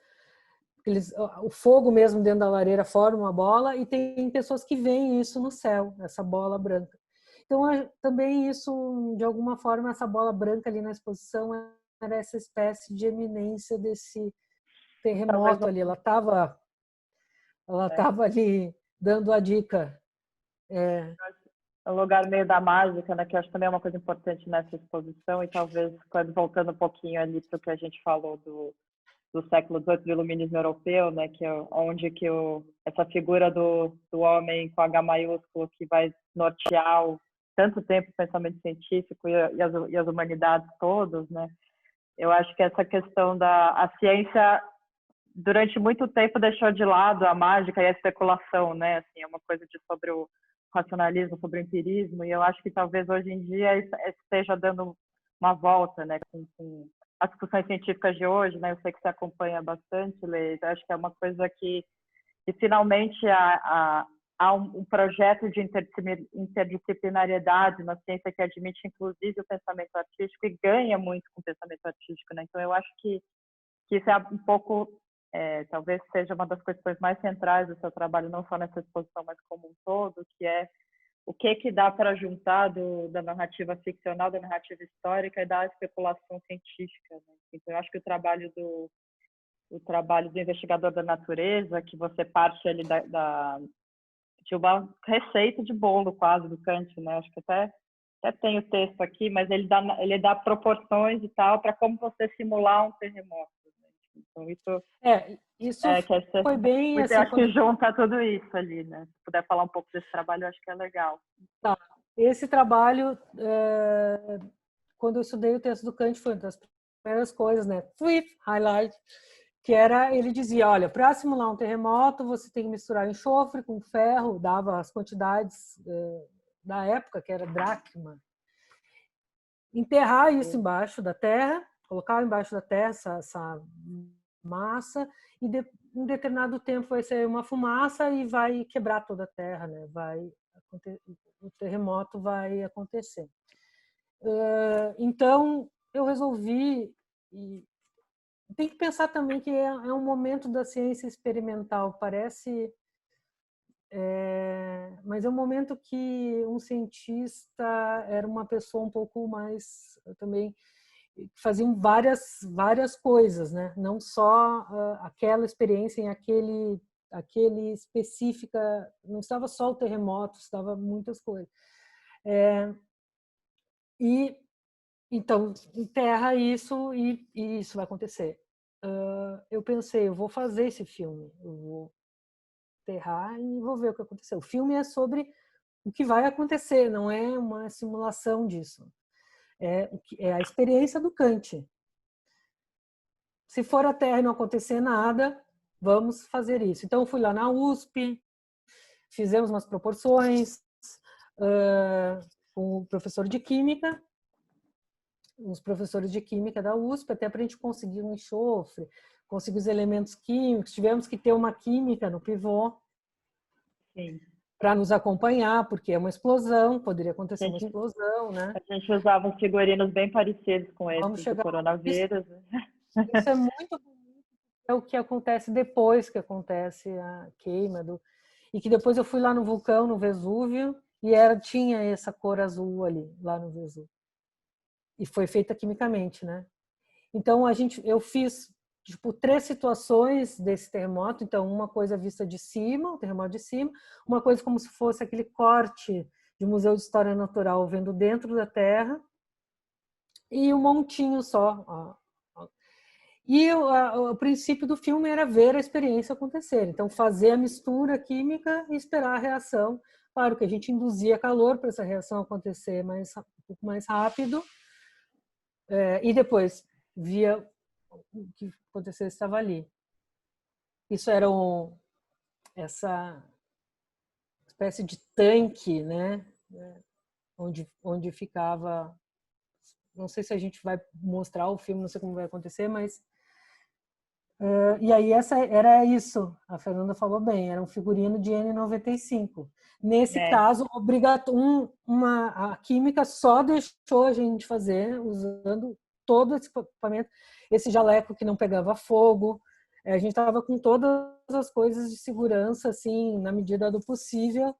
O fogo mesmo dentro da lareira forma uma bola, e tem pessoas que veem isso no céu, essa bola branca. Então, também isso, de alguma forma, essa bola branca ali na exposição era essa espécie de eminência desse terremoto ali. Ela estava ali dando a dica. É um lugar meio da mágica, né? Que eu acho também é uma coisa importante nessa exposição, e talvez, voltando um pouquinho ali para o que a gente falou do século XVIII, do iluminismo europeu, né? Que é onde que essa figura do homem com H maiúsculo que vai nortear tanto tempo o pensamento científico e as humanidades todas, né? Eu acho que essa questão a ciência durante muito tempo deixou de lado a mágica e a especulação, né? Assim, é uma coisa sobre o racionalismo, sobre o empirismo, e eu acho que talvez hoje em dia esteja dando uma volta, né? Com as discussões científicas de hoje, né? Eu sei que você acompanha bastante, Lê. Eu acho que é uma coisa que finalmente há um projeto de interdisciplinariedade na ciência que admite, inclusive, o pensamento artístico e ganha muito com o pensamento artístico, né? Então, eu acho que isso é um pouco, talvez seja uma das questões mais centrais do seu trabalho, não só nessa exposição, mas como um todo, que é o que dá para juntar da narrativa ficcional, da narrativa histórica e da especulação científica, né? Então, eu acho que o trabalho do investigador da natureza, que você parte ali de uma receita de bolo quase do Kant, né? Acho que até tem o texto aqui, mas ele dá proporções e tal para como você simular um terremoto. Né? Então Isso foi bem eu assim. acho que junta tudo isso ali, né? Se puder falar um pouco desse trabalho, eu acho que é legal. Tá. Esse trabalho, quando eu estudei o texto do Kant, foi uma das primeiras coisas, né? Highlight, que era, ele dizia, olha, para simular um terremoto, você tem que misturar enxofre com ferro, dava as quantidades da época, que era dracma. Enterrar isso embaixo da terra, colocar embaixo da terra essa massa, e em determinado tempo vai sair uma fumaça e vai quebrar toda a terra, né? O terremoto vai acontecer. Então, eu resolvi... Tem que pensar também que é um momento da ciência experimental, parece... mas é um momento que um cientista era uma pessoa um pouco mais... também faziam várias coisas, né? Não só aquela experiência em aquele específica, não estava só o terremoto, estava muitas coisas. E então enterra isso e isso vai acontecer. Eu pensei, eu vou fazer esse filme, eu vou enterrar e vou ver o que aconteceu. O filme é sobre o que vai acontecer, não é uma simulação disso. É a experiência do Kant. Se for a Terra e não acontecer nada, vamos fazer isso. Então, eu fui lá na USP, fizemos umas proporções com o professor de Química, os professores de Química da USP, até para a gente conseguir um enxofre, conseguir os elementos químicos. Tivemos que ter uma química no pivô para nos acompanhar, porque é uma explosão, poderia acontecer uma explosão, né? A gente usava uns figurinos bem parecidos com esses do coronavírus. Isso é muito bonito, é o que acontece depois que acontece a queima e que depois eu fui lá no vulcão, no Vesúvio, e tinha essa cor azul ali, lá no Vesúvio. E foi feita quimicamente, né? Então eu fiz tipo 3 situações desse terremoto. Então, uma coisa vista de cima, o terremoto de cima, uma coisa como se fosse aquele corte de Museu de História Natural vendo dentro da Terra, e um montinho só. E o princípio do filme era ver a experiência acontecer. Então, fazer a mistura química e esperar a reação. Claro que a gente induzia calor para essa reação acontecer um pouco mais rápido. E depois via o que aconteceu, estava ali. Isso era essa espécie de tanque, né? Onde ficava... Não sei se a gente vai mostrar o filme, não sei como vai acontecer, mas... e aí era isso, a Fernanda falou bem, era um figurino de N95. Nesse caso, a química só deixou a gente fazer, usando todo esse equipamento, esse jaleco que não pegava fogo. A gente estava com todas as coisas de segurança, assim, na medida do possível,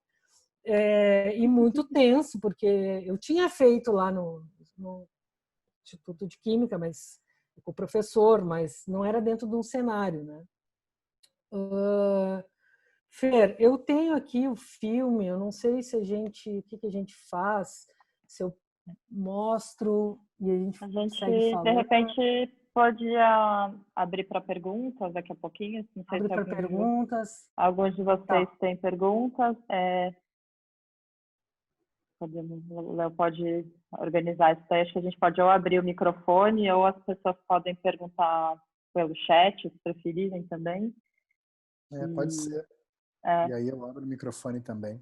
e muito tenso, porque eu tinha feito lá no Instituto de Química, mas com o professor, mas não era dentro de um cenário, né? Fer, eu tenho aqui o filme, eu não sei se o que a gente faz, se eu mostro e a gente segue falando. De repente, pode abrir para perguntas daqui a pouquinho. Não sei Abre para perguntas. Alguns de vocês têm perguntas. O Léo pode organizar isso daí. Acho que a gente pode ou abrir o microfone ou as pessoas podem perguntar pelo chat, se preferirem também. Pode ser. E aí eu abro o microfone também.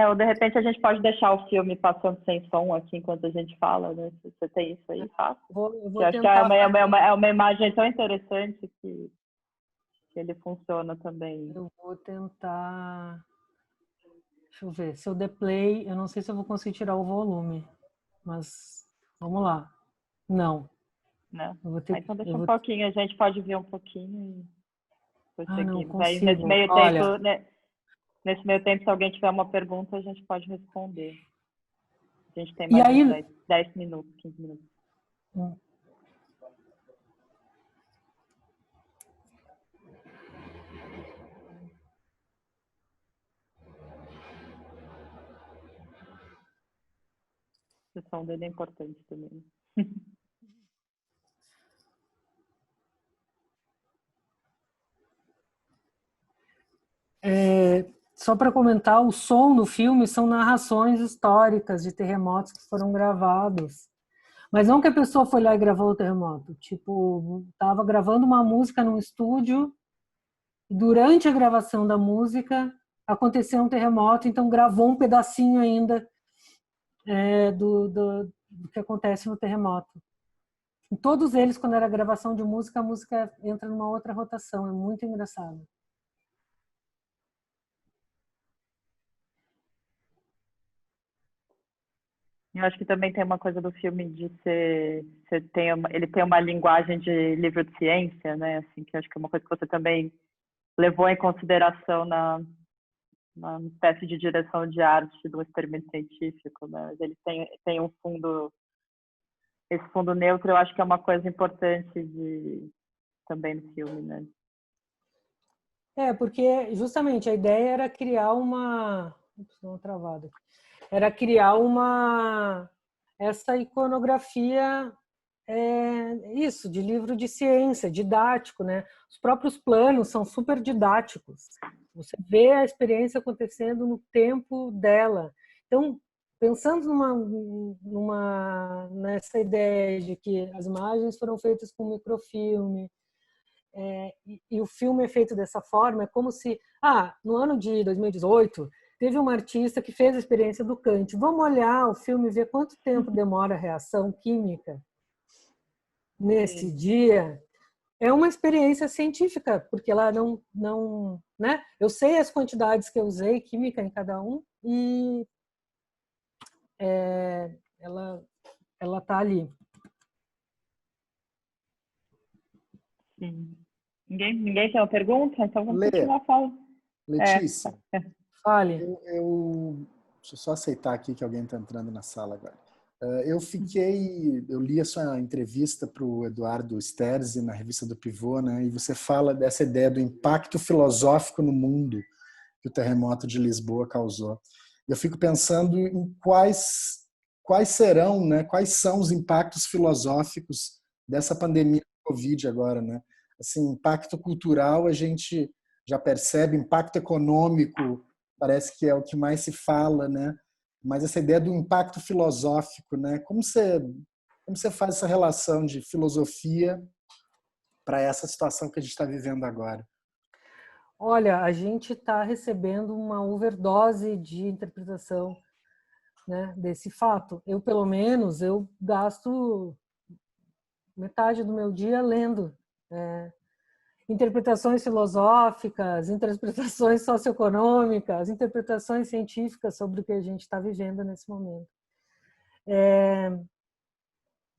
Ou de repente a gente pode deixar o filme passando sem som aqui enquanto a gente fala, né? Se você tem isso aí, faça. Eu acho que é uma imagem tão interessante que ele funciona também. Eu vou tentar... Deixa eu ver. Se eu der play, eu não sei se eu vou conseguir tirar o volume. Mas vamos lá. Não. Não. Então deixa um pouquinho, a gente pode ver um pouquinho e depois seguimos. Aí nesse meio tempo, né? Nesse meio tempo, se alguém tiver uma pergunta, a gente pode responder. A gente tem mais 10 minutos, 15 minutos. O som dele é importante também. Só para comentar, o som do filme são narrações históricas de terremotos que foram gravados. Mas não que a pessoa foi lá e gravou o terremoto. Tipo, estava gravando uma música num estúdio, e durante a gravação da música aconteceu um terremoto, então gravou um pedacinho ainda do que acontece no terremoto. Em todos eles, quando era gravação de música, a música entra numa outra rotação. É muito engraçado. Eu acho que também tem uma coisa do filme de ele tem uma linguagem de livro de ciência, né? Assim, que eu acho que é uma coisa que você também levou em consideração na espécie de direção de arte do experimento científico, né? Ele tem um fundo, esse fundo neutro, eu acho que é uma coisa importante também no filme, né? Porque justamente a ideia era criar era criar essa iconografia, isso, de livro de ciência, didático, né? Os próprios planos são super didáticos. Você vê a experiência acontecendo no tempo dela. Então, pensando nessa ideia de que as imagens foram feitas com microfilme, e o filme é feito dessa forma, é como se, no ano de 2018, teve uma artista que fez a experiência do Kant. Vamos olhar o filme e ver quanto tempo demora a reação química nesse dia. É uma experiência científica, porque ela não, né? Eu sei as quantidades que eu usei química em cada um e ela tá ali. Sim. Ninguém tem uma pergunta? Então vamos continuar falando. Letícia, fale. Deixa eu só aceitar aqui que alguém está entrando na sala agora. Eu li a sua entrevista para o Eduardo Sterzi na revista do Pivô, né? E você fala dessa ideia do impacto filosófico no mundo que o terremoto de Lisboa causou. Eu fico pensando em quais serão, né? Quais são os impactos filosóficos dessa pandemia do Covid agora, né? Assim, impacto cultural a gente já percebe, impacto econômico parece que é o que mais se fala, né? Mas essa ideia do impacto filosófico, né? Como você Como você faz essa relação de filosofia para essa situação que a gente está vivendo agora? Olha, a gente está recebendo uma overdose de interpretação, né, desse fato. Eu, pelo menos, eu gasto metade do meu dia lendo interpretações filosóficas, interpretações socioeconômicas, interpretações científicas sobre o que a gente está vivendo nesse momento.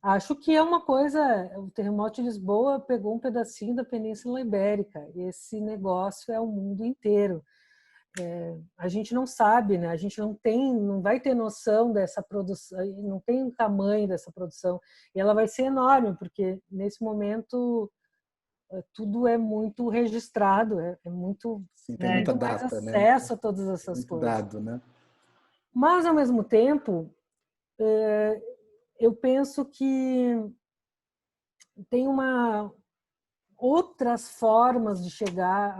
Acho que é uma coisa, o terremoto de Lisboa pegou um pedacinho da Península Ibérica, e esse negócio é o mundo inteiro. A gente não sabe, né? A gente não vai ter noção dessa produção, não tem o tamanho dessa produção, e ela vai ser enorme, porque nesse momento tudo é muito registrado, muito, Sim, tem muita muito mais data, né? acesso a todas Tem essas muito coisas. dado, né? Mas, ao mesmo tempo, eu penso que tem outras formas de chegar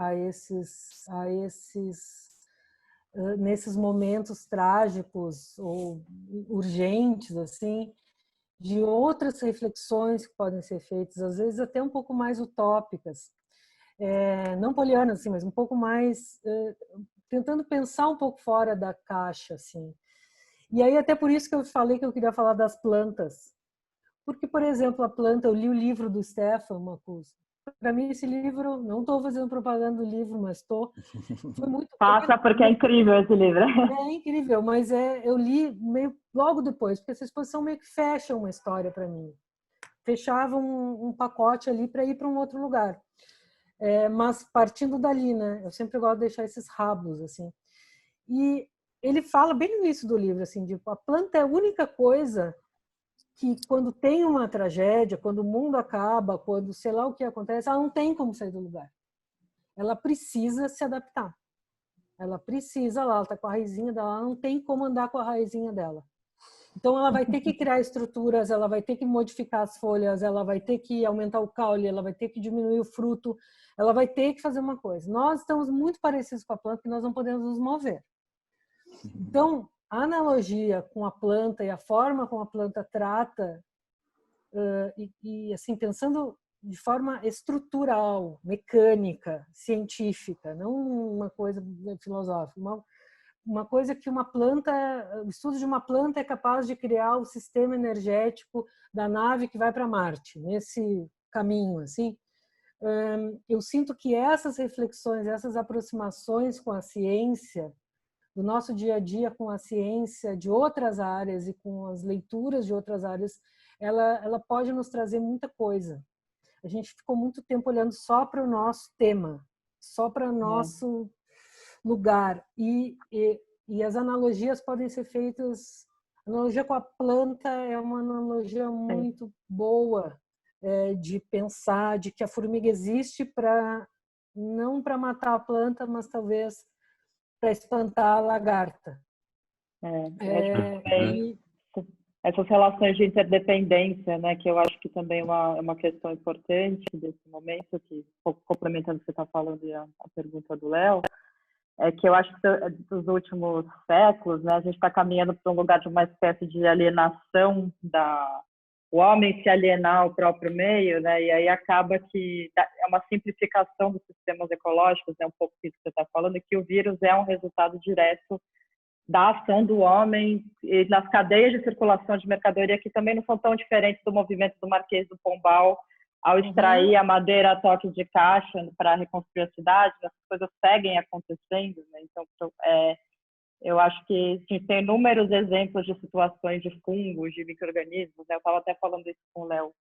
nesses momentos trágicos ou urgentes, assim, de outras reflexões que podem ser feitas, às vezes até um pouco mais utópicas. Não polianas, assim, mas um pouco mais tentando pensar um pouco fora da caixa, assim. E aí até por isso que eu falei que eu queria falar das plantas, porque, por exemplo, a planta, eu li o livro do Stefan Marcuse. Para mim esse livro, não estou fazendo propaganda do livro, mas estou, foi muito... Passa, porque é incrível esse livro. É incrível, mas eu li meio logo depois, porque essa exposição meio que fecha uma história para mim. Fechava um pacote ali para ir para um outro lugar. Mas partindo dali, né? Eu sempre gosto de deixar esses rabos, assim. E ele fala bem no início do livro, assim, de a planta é a única coisa que quando tem uma tragédia, quando o mundo acaba, quando sei lá o que acontece, ela não tem como sair do lugar. Ela precisa se adaptar. Ela precisa lá, ela está com a raizinha dela, ela não tem como andar com a raizinha dela. Então ela vai ter que criar estruturas, ela vai ter que modificar as folhas, ela vai ter que aumentar o caule, ela vai ter que diminuir o fruto, ela vai ter que fazer uma coisa. Nós estamos muito parecidos com a planta e nós não podemos nos mover. Então, a analogia com a planta e a forma como a planta trata, e assim, pensando de forma estrutural, mecânica, científica, não uma coisa filosófica, uma coisa que uma planta, o estudo de uma planta é capaz de criar o sistema energético da nave que vai para Marte, nesse caminho, assim. Eu sinto que essas reflexões, essas aproximações com a ciência, do nosso dia a dia com a ciência de outras áreas e com as leituras de outras áreas, ela pode nos trazer muita coisa. A gente ficou muito tempo olhando só para o nosso tema, só para o nosso lugar. E as analogias podem ser feitas... A analogia com a planta é uma analogia muito boa de pensar, de que a formiga existe não para matar a planta, mas talvez para espantar a lagarta. Essas relações de interdependência, né, que eu acho que também é uma questão importante desse momento, que complementando o que você está falando e a pergunta do Léo, é que eu acho que dos últimos séculos, né, a gente está caminhando para um lugar de uma espécie de alienação o homem se alienar ao próprio meio, né, e aí acaba que é uma simplificação dos sistemas ecológicos, né, um pouco isso que você está falando, que o vírus é um resultado direto da ação do homem e nas cadeias de circulação de mercadoria, que também não são tão diferentes do movimento do Marquês do Pombal ao extrair a madeira a toque de caixa para reconstruir a cidade. As coisas seguem acontecendo, né? Então, eu acho que tem inúmeros exemplos de situações de fungos, de micro-organismos, né? Eu estava até falando isso com o Léo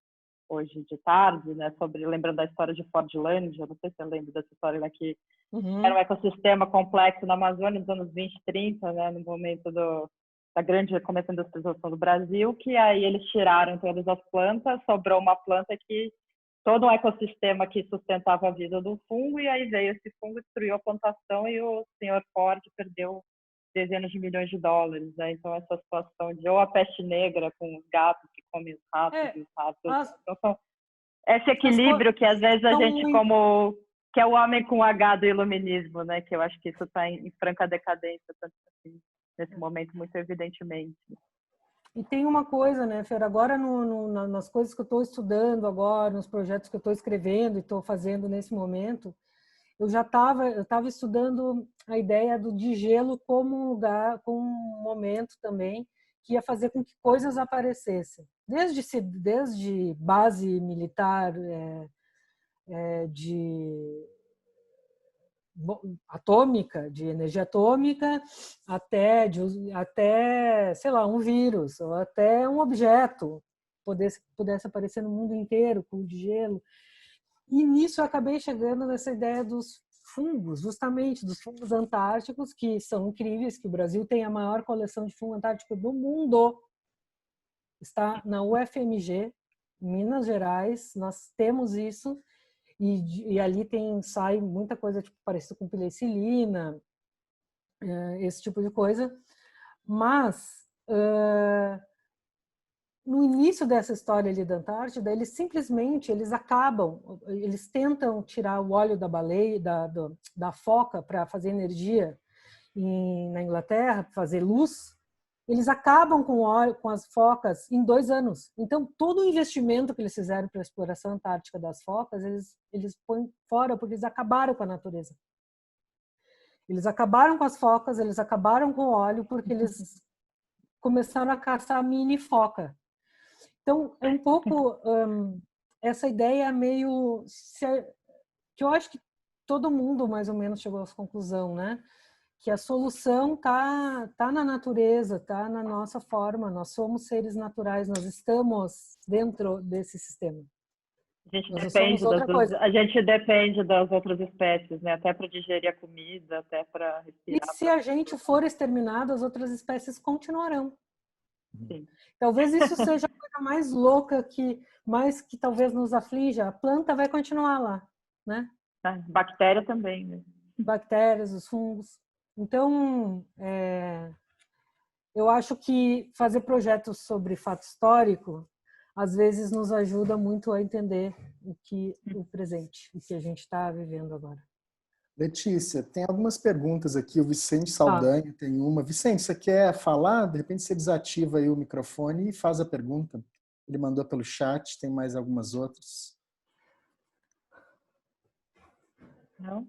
hoje de tarde, né, lembrando da história de Fordlândia, não sei se você lembra dessa história daqui, era um ecossistema complexo na Amazônia nos anos 20, 30, né, no momento da grande começo da industrialização do Brasil, que aí eles tiraram todas as plantas, sobrou uma planta que todo um ecossistema que sustentava a vida do fungo, e aí veio esse fungo, destruiu a plantação e o senhor Ford perdeu dezenas de milhões de dólares, né? Então essa situação de ou a peste negra com os gatos que comem os ratos e os ratos, então, esse equilíbrio que às vezes a gente que é o homem com H do iluminismo, né? Que eu acho que isso está em franca decadência, tanto assim, nesse momento muito evidentemente. E tem uma coisa, né, Fer, agora nas coisas que eu estou estudando agora, nos projetos que eu estou escrevendo e estou fazendo nesse momento, eu estava estudando a ideia de gelo como um lugar, como um momento também que ia fazer com que coisas aparecessem. Desde base militar de atômica, de energia atômica, até, sei lá, um vírus, ou até um objeto pudesse aparecer no mundo inteiro, com de gelo. E nisso eu acabei chegando nessa ideia dos fungos, justamente dos fungos antárticos, que são incríveis, que o Brasil tem a maior coleção de fungo antártico do mundo. Está na UFMG, em Minas Gerais, nós temos isso, e ali sai muita coisa tipo, parecida com penicilina, esse tipo de coisa. Mas, no início dessa história ali da Antártida, eles tentam tirar o óleo da baleia, da foca para fazer energia na Inglaterra, fazer luz. Eles acabam com as focas em 2 anos. Então, todo o investimento que eles fizeram para a exploração antártica das focas, eles põem fora porque eles acabaram com a natureza. Eles acabaram com as focas, eles acabaram com o óleo porque eles começaram a caçar mini foca. Então, é um pouco essa ideia meio... que eu acho que todo mundo mais ou menos chegou à conclusão, né? Que a solução tá na natureza, tá na nossa forma. Nós somos seres naturais, nós estamos dentro desse sistema. A gente depende das outras espécies, né? Até para digerir a comida, até para respirar. E se a gente for exterminado, as outras espécies continuarão. Sim. Talvez isso seja a coisa mais louca que talvez nos aflija. A planta vai continuar lá, né? Bactéria também, né? Bactérias, os fungos. Então, eu acho que fazer projetos sobre fato histórico às vezes nos ajuda muito a entender o presente, o que a gente está vivendo agora. Letícia, tem algumas perguntas aqui. O Vicente Saldanha tem uma. Vicente, você quer falar? De repente você desativa aí o microfone e faz a pergunta. Ele mandou pelo chat, tem mais algumas outras. Não?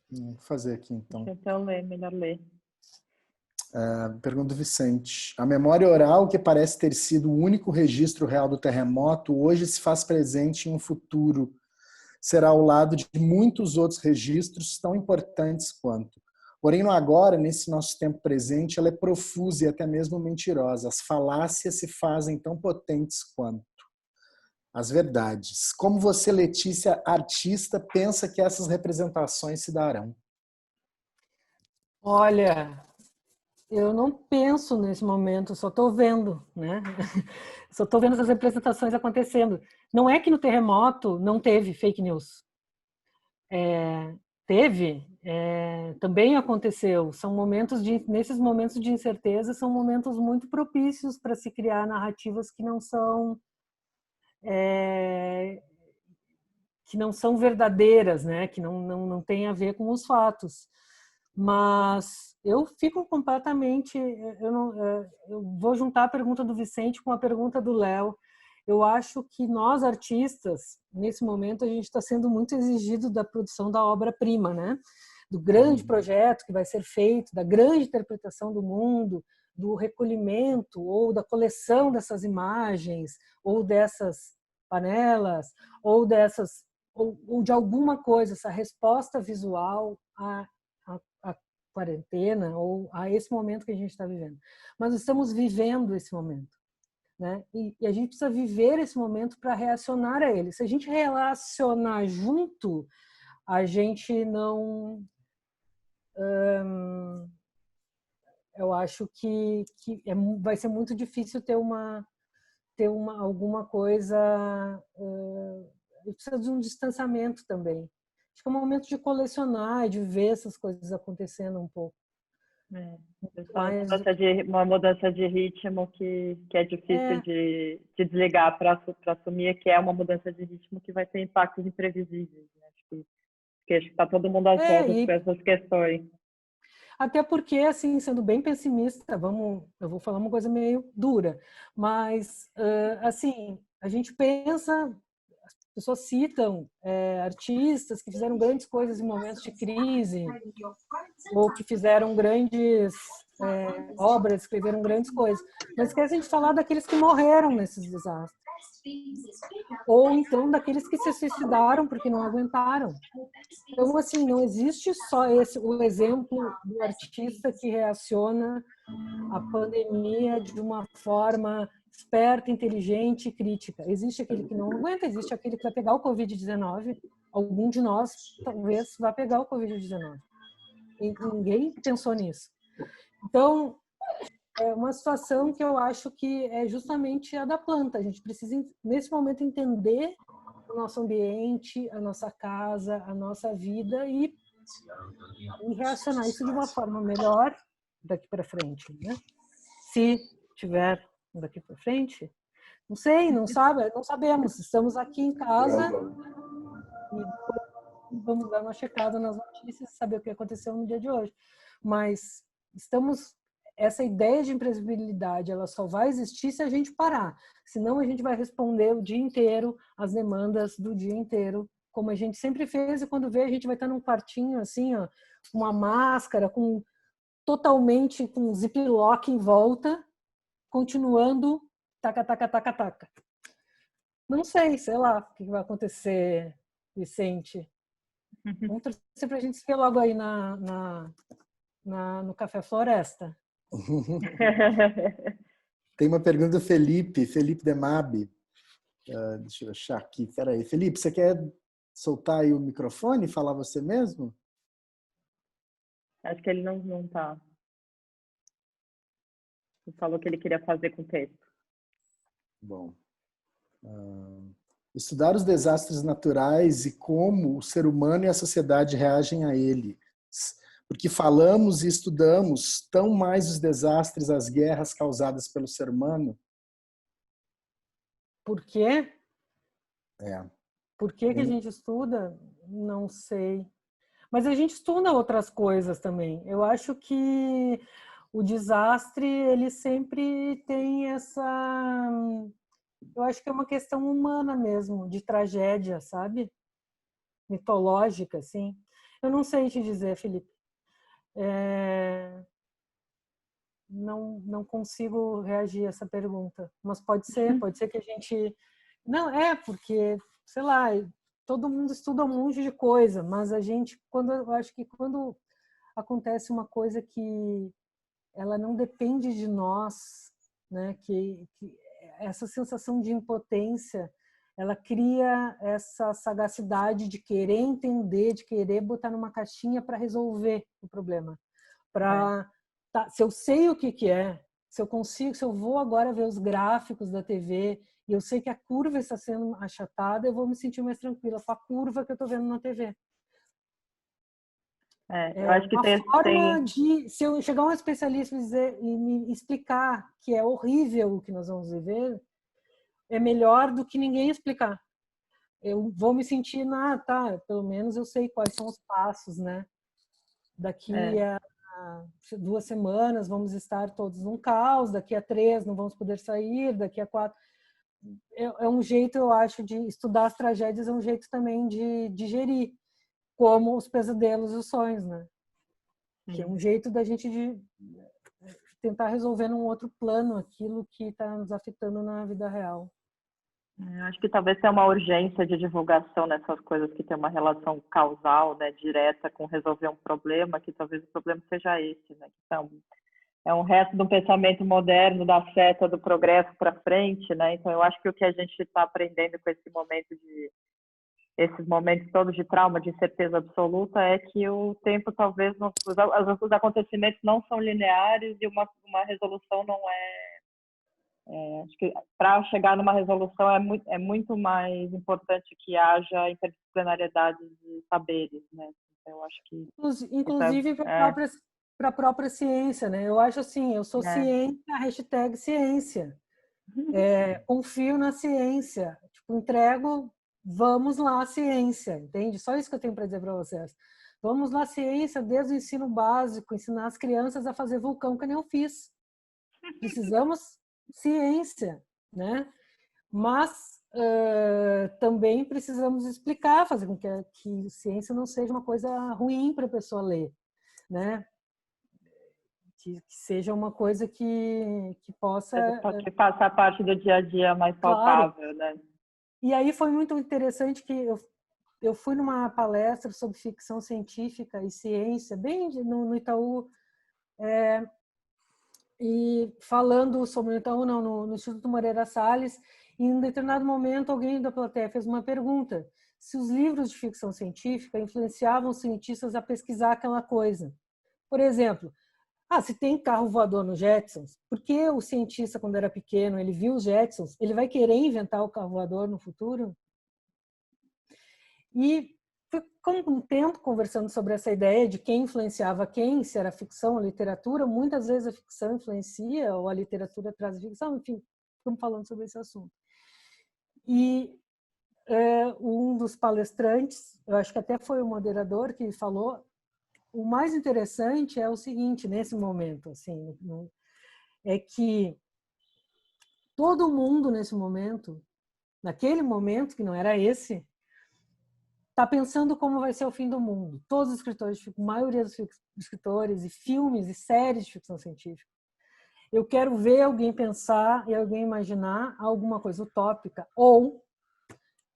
Vou fazer aqui então. Deixa eu melhor ler. Pergunta do Vicente. A memória oral, que parece ter sido o único registro real do terremoto, hoje se faz presente em um futuro. Será ao lado de muitos outros registros tão importantes quanto. Porém, no agora, nesse nosso tempo presente, ela é profusa e até mesmo mentirosa. As falácias se fazem tão potentes quanto as verdades. Como você, Letícia, artista, pensa que essas representações se darão? Olha, eu não penso nesse momento, só estou vendo, né? Só estou vendo essas representações acontecendo. Não é que no terremoto não teve fake news. Também aconteceu. Nesses momentos de incerteza, são momentos muito propícios para se criar narrativas que não são verdadeiras, né? Que não tem a ver com os fatos. Mas eu fico completamente... Eu vou juntar a pergunta do Vicente com a pergunta do Léo. Eu acho que nós, artistas, nesse momento, a gente está sendo muito exigido da produção da obra-prima, né? Do grande projeto que vai ser feito, da grande interpretação do mundo, do recolhimento ou da coleção dessas imagens, ou dessas panelas, ou de alguma coisa, essa resposta visual à quarentena ou a esse momento que a gente está vivendo. Mas estamos vivendo esse momento, né? E a gente precisa viver esse momento para reacionar a ele. Se a gente relacionar junto, a gente não... eu acho que vai ser muito difícil ter alguma coisa... precisa de um distanciamento também. Acho que é um momento de colecionar e de ver essas coisas acontecendo um pouco. Uma mudança de ritmo que é difícil de desligar para assumir que é uma mudança de ritmo que vai ter impactos imprevisíveis. Né? Acho que está todo mundo às voltas com essas questões. Até porque, assim, sendo bem pessimista, eu vou falar uma coisa meio dura, mas, assim, a gente pensa, as pessoas citam artistas que fizeram grandes coisas em momentos de crise, ou que fizeram grandes obras, escreveram grandes coisas, mas esquecem de falar daqueles que morreram nesses desastres. Ou então daqueles que se suicidaram porque não aguentaram. Então, assim, não existe só o exemplo do artista que reaciona à pandemia de uma forma esperta, inteligente e crítica. Existe aquele que não aguenta, existe aquele que vai pegar o Covid-19. Algum de nós, talvez, vai pegar o Covid-19. Ninguém pensou nisso. Então, é uma situação que eu acho que é justamente a da planta. A gente precisa, nesse momento, entender o nosso ambiente, a nossa casa, a nossa vida e reacionar isso de uma forma melhor daqui para frente, né? Se tiver daqui para frente, não sei, não sabemos. Estamos aqui em casa e depois vamos dar uma checada nas notícias e saber o que aconteceu no dia de hoje. Mas essa ideia de imprevisibilidade, ela só vai existir se a gente parar. Senão a gente vai responder o dia inteiro as demandas do dia inteiro, como a gente sempre fez, e quando vê a gente vai estar num quartinho assim, ó, com uma máscara, totalmente com ziplock em volta, continuando taca, taca, taca, taca. Não sei lá o que vai acontecer, Vicente. Vamos torcer para a gente se ver logo aí no Café Floresta. Tem uma pergunta do Felipe Demabi. Deixa eu achar aqui. Peraí. Felipe, você quer soltar aí o microfone e falar você mesmo? Acho que ele não tá. Ele falou que ele queria fazer com texto. Bom. Estudar os desastres naturais e como o ser humano e a sociedade reagem a ele. Porque falamos e estudamos tão mais os desastres, as guerras causadas pelo ser humano. Por quê? É. Por que a gente estuda? Não sei. Mas a gente estuda outras coisas também. Eu acho que o desastre, ele sempre tem essa... Eu acho que é uma questão humana mesmo, de tragédia, sabe? Mitológica, assim. Eu não sei te dizer, Felipe. Não consigo reagir a essa pergunta. Mas pode ser que a gente... Não, porque, sei lá, todo mundo estuda um monte de coisa, mas a gente, eu acho que quando acontece uma coisa que ela não depende de nós, né, que essa sensação de impotência, ela cria essa sagacidade de querer entender, de querer botar numa caixinha para resolver o problema. Se eu sei o que é, se eu vou agora ver os gráficos da TV e eu sei que a curva está sendo achatada, eu vou me sentir mais tranquila com a curva que eu estou vendo na TV. Eu acho que uma forma de, se eu chegar um especialista e me explicar que é horrível o que nós vamos viver, é melhor do que ninguém explicar. Eu vou me sentir, pelo menos eu sei quais são os passos, né? Daqui a 2 semanas vamos estar todos num caos, daqui a 3 não vamos poder sair, daqui a 4... É um jeito, eu acho, de estudar as tragédias, é um jeito também de digerir, como os pesadelos e os sonhos, né? Que é um jeito da gente de tentar resolver num outro plano aquilo que está nos afetando na vida real. Eu acho que talvez tenha uma urgência de divulgação nessas coisas que tem uma relação causal, né, direta com resolver um problema, que talvez o problema seja esse, né? Então, é um resto de um pensamento moderno da seta do progresso para frente, né? Então, eu acho que o que a gente está aprendendo com esses momentos todos de trauma, de incerteza absoluta, é que o tempo talvez os acontecimentos não são lineares e uma resolução não acho que para chegar numa resolução é muito mais importante que haja interdisciplinariedade de saberes, né? Então, eu acho que inclusive para a própria ciência, né? Eu acho assim, eu sou ciência, #ciência. Confio na ciência, entrego, vamos lá, ciência, entende? Só isso que eu tenho para dizer para vocês. Vamos lá, ciência, desde o ensino básico, ensinar as crianças a fazer vulcão, que nem eu fiz. Precisamos ciência, né? Mas também precisamos explicar, fazer com que ciência não seja uma coisa ruim para a pessoa ler, né? Que seja uma coisa que possa... Que faça parte do dia a dia mais Claro. palpável, né? E aí foi muito interessante que eu fui numa palestra sobre ficção científica e ciência, bem no Itaú, e falando sobre o Itaú, não, no Instituto Moreira Salles, e em um determinado momento alguém da plateia fez uma pergunta: se os livros de ficção científica influenciavam os cientistas a pesquisar aquela coisa. Por exemplo, se tem carro voador no Jetsons, por que o cientista, quando era pequeno, ele viu os Jetsons, ele vai querer inventar o carro voador no futuro? E com um tempo conversando sobre essa ideia de quem influenciava quem, se era ficção ou literatura, muitas vezes a ficção influencia ou a literatura traz a ficção, enfim, estamos falando sobre esse assunto. E um dos palestrantes, eu acho que até foi o moderador que falou, o mais interessante é o seguinte, nesse momento, assim, é que todo mundo nesse momento, naquele momento, que não era esse, está pensando como vai ser o fim do mundo. Todos os escritores, a maioria dos escritores e filmes e séries de ficção científica. Eu quero ver alguém pensar e alguém imaginar alguma coisa utópica ou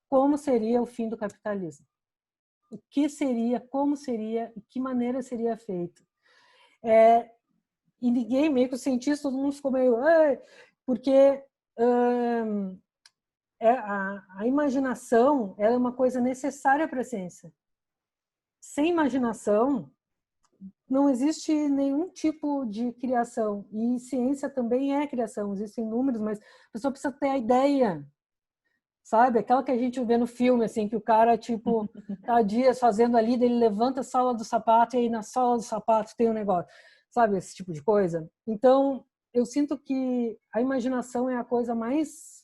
como seria o fim do capitalismo. O que seria, como seria, de que maneira seria feito. E ninguém, meio que os cientistas, todo mundo ficou meio... porque a imaginação ela é uma coisa necessária para a ciência. Sem imaginação, não existe nenhum tipo de criação. E ciência também é criação. Existem números, mas a pessoa precisa ter a ideia. Sabe? Aquela que a gente vê no filme, assim, que o cara, tipo, tá dias fazendo ali, daí ele levanta a sola do sapato e aí na sola do sapato tem um negócio. Sabe? Esse tipo de coisa. Então, eu sinto que a imaginação é a coisa mais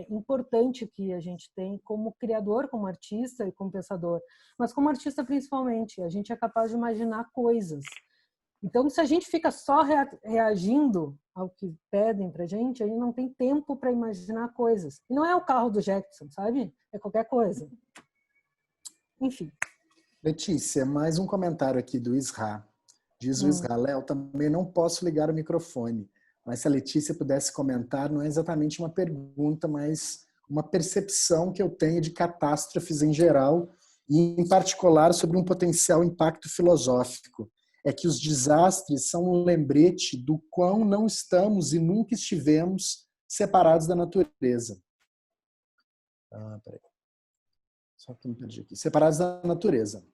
importante que a gente tem como criador, como artista e como pensador. Mas como artista, principalmente, a gente é capaz de imaginar coisas. Então, se a gente fica só reagindo ao que pedem pra gente, a gente não tem tempo para imaginar coisas. E não é o carro do Jackson, sabe? É qualquer coisa. Enfim. Letícia, mais um comentário aqui do Isra. Diz o Isra: Léo, também não posso ligar o microfone, mas se a Letícia pudesse comentar, não é exatamente uma pergunta, mas uma percepção que eu tenho de catástrofes em geral e, em particular, sobre um potencial impacto filosófico. É que os desastres são um lembrete do quão não estamos e nunca estivemos separados da natureza. Peraí. Só que me perdi aqui. Separados da natureza.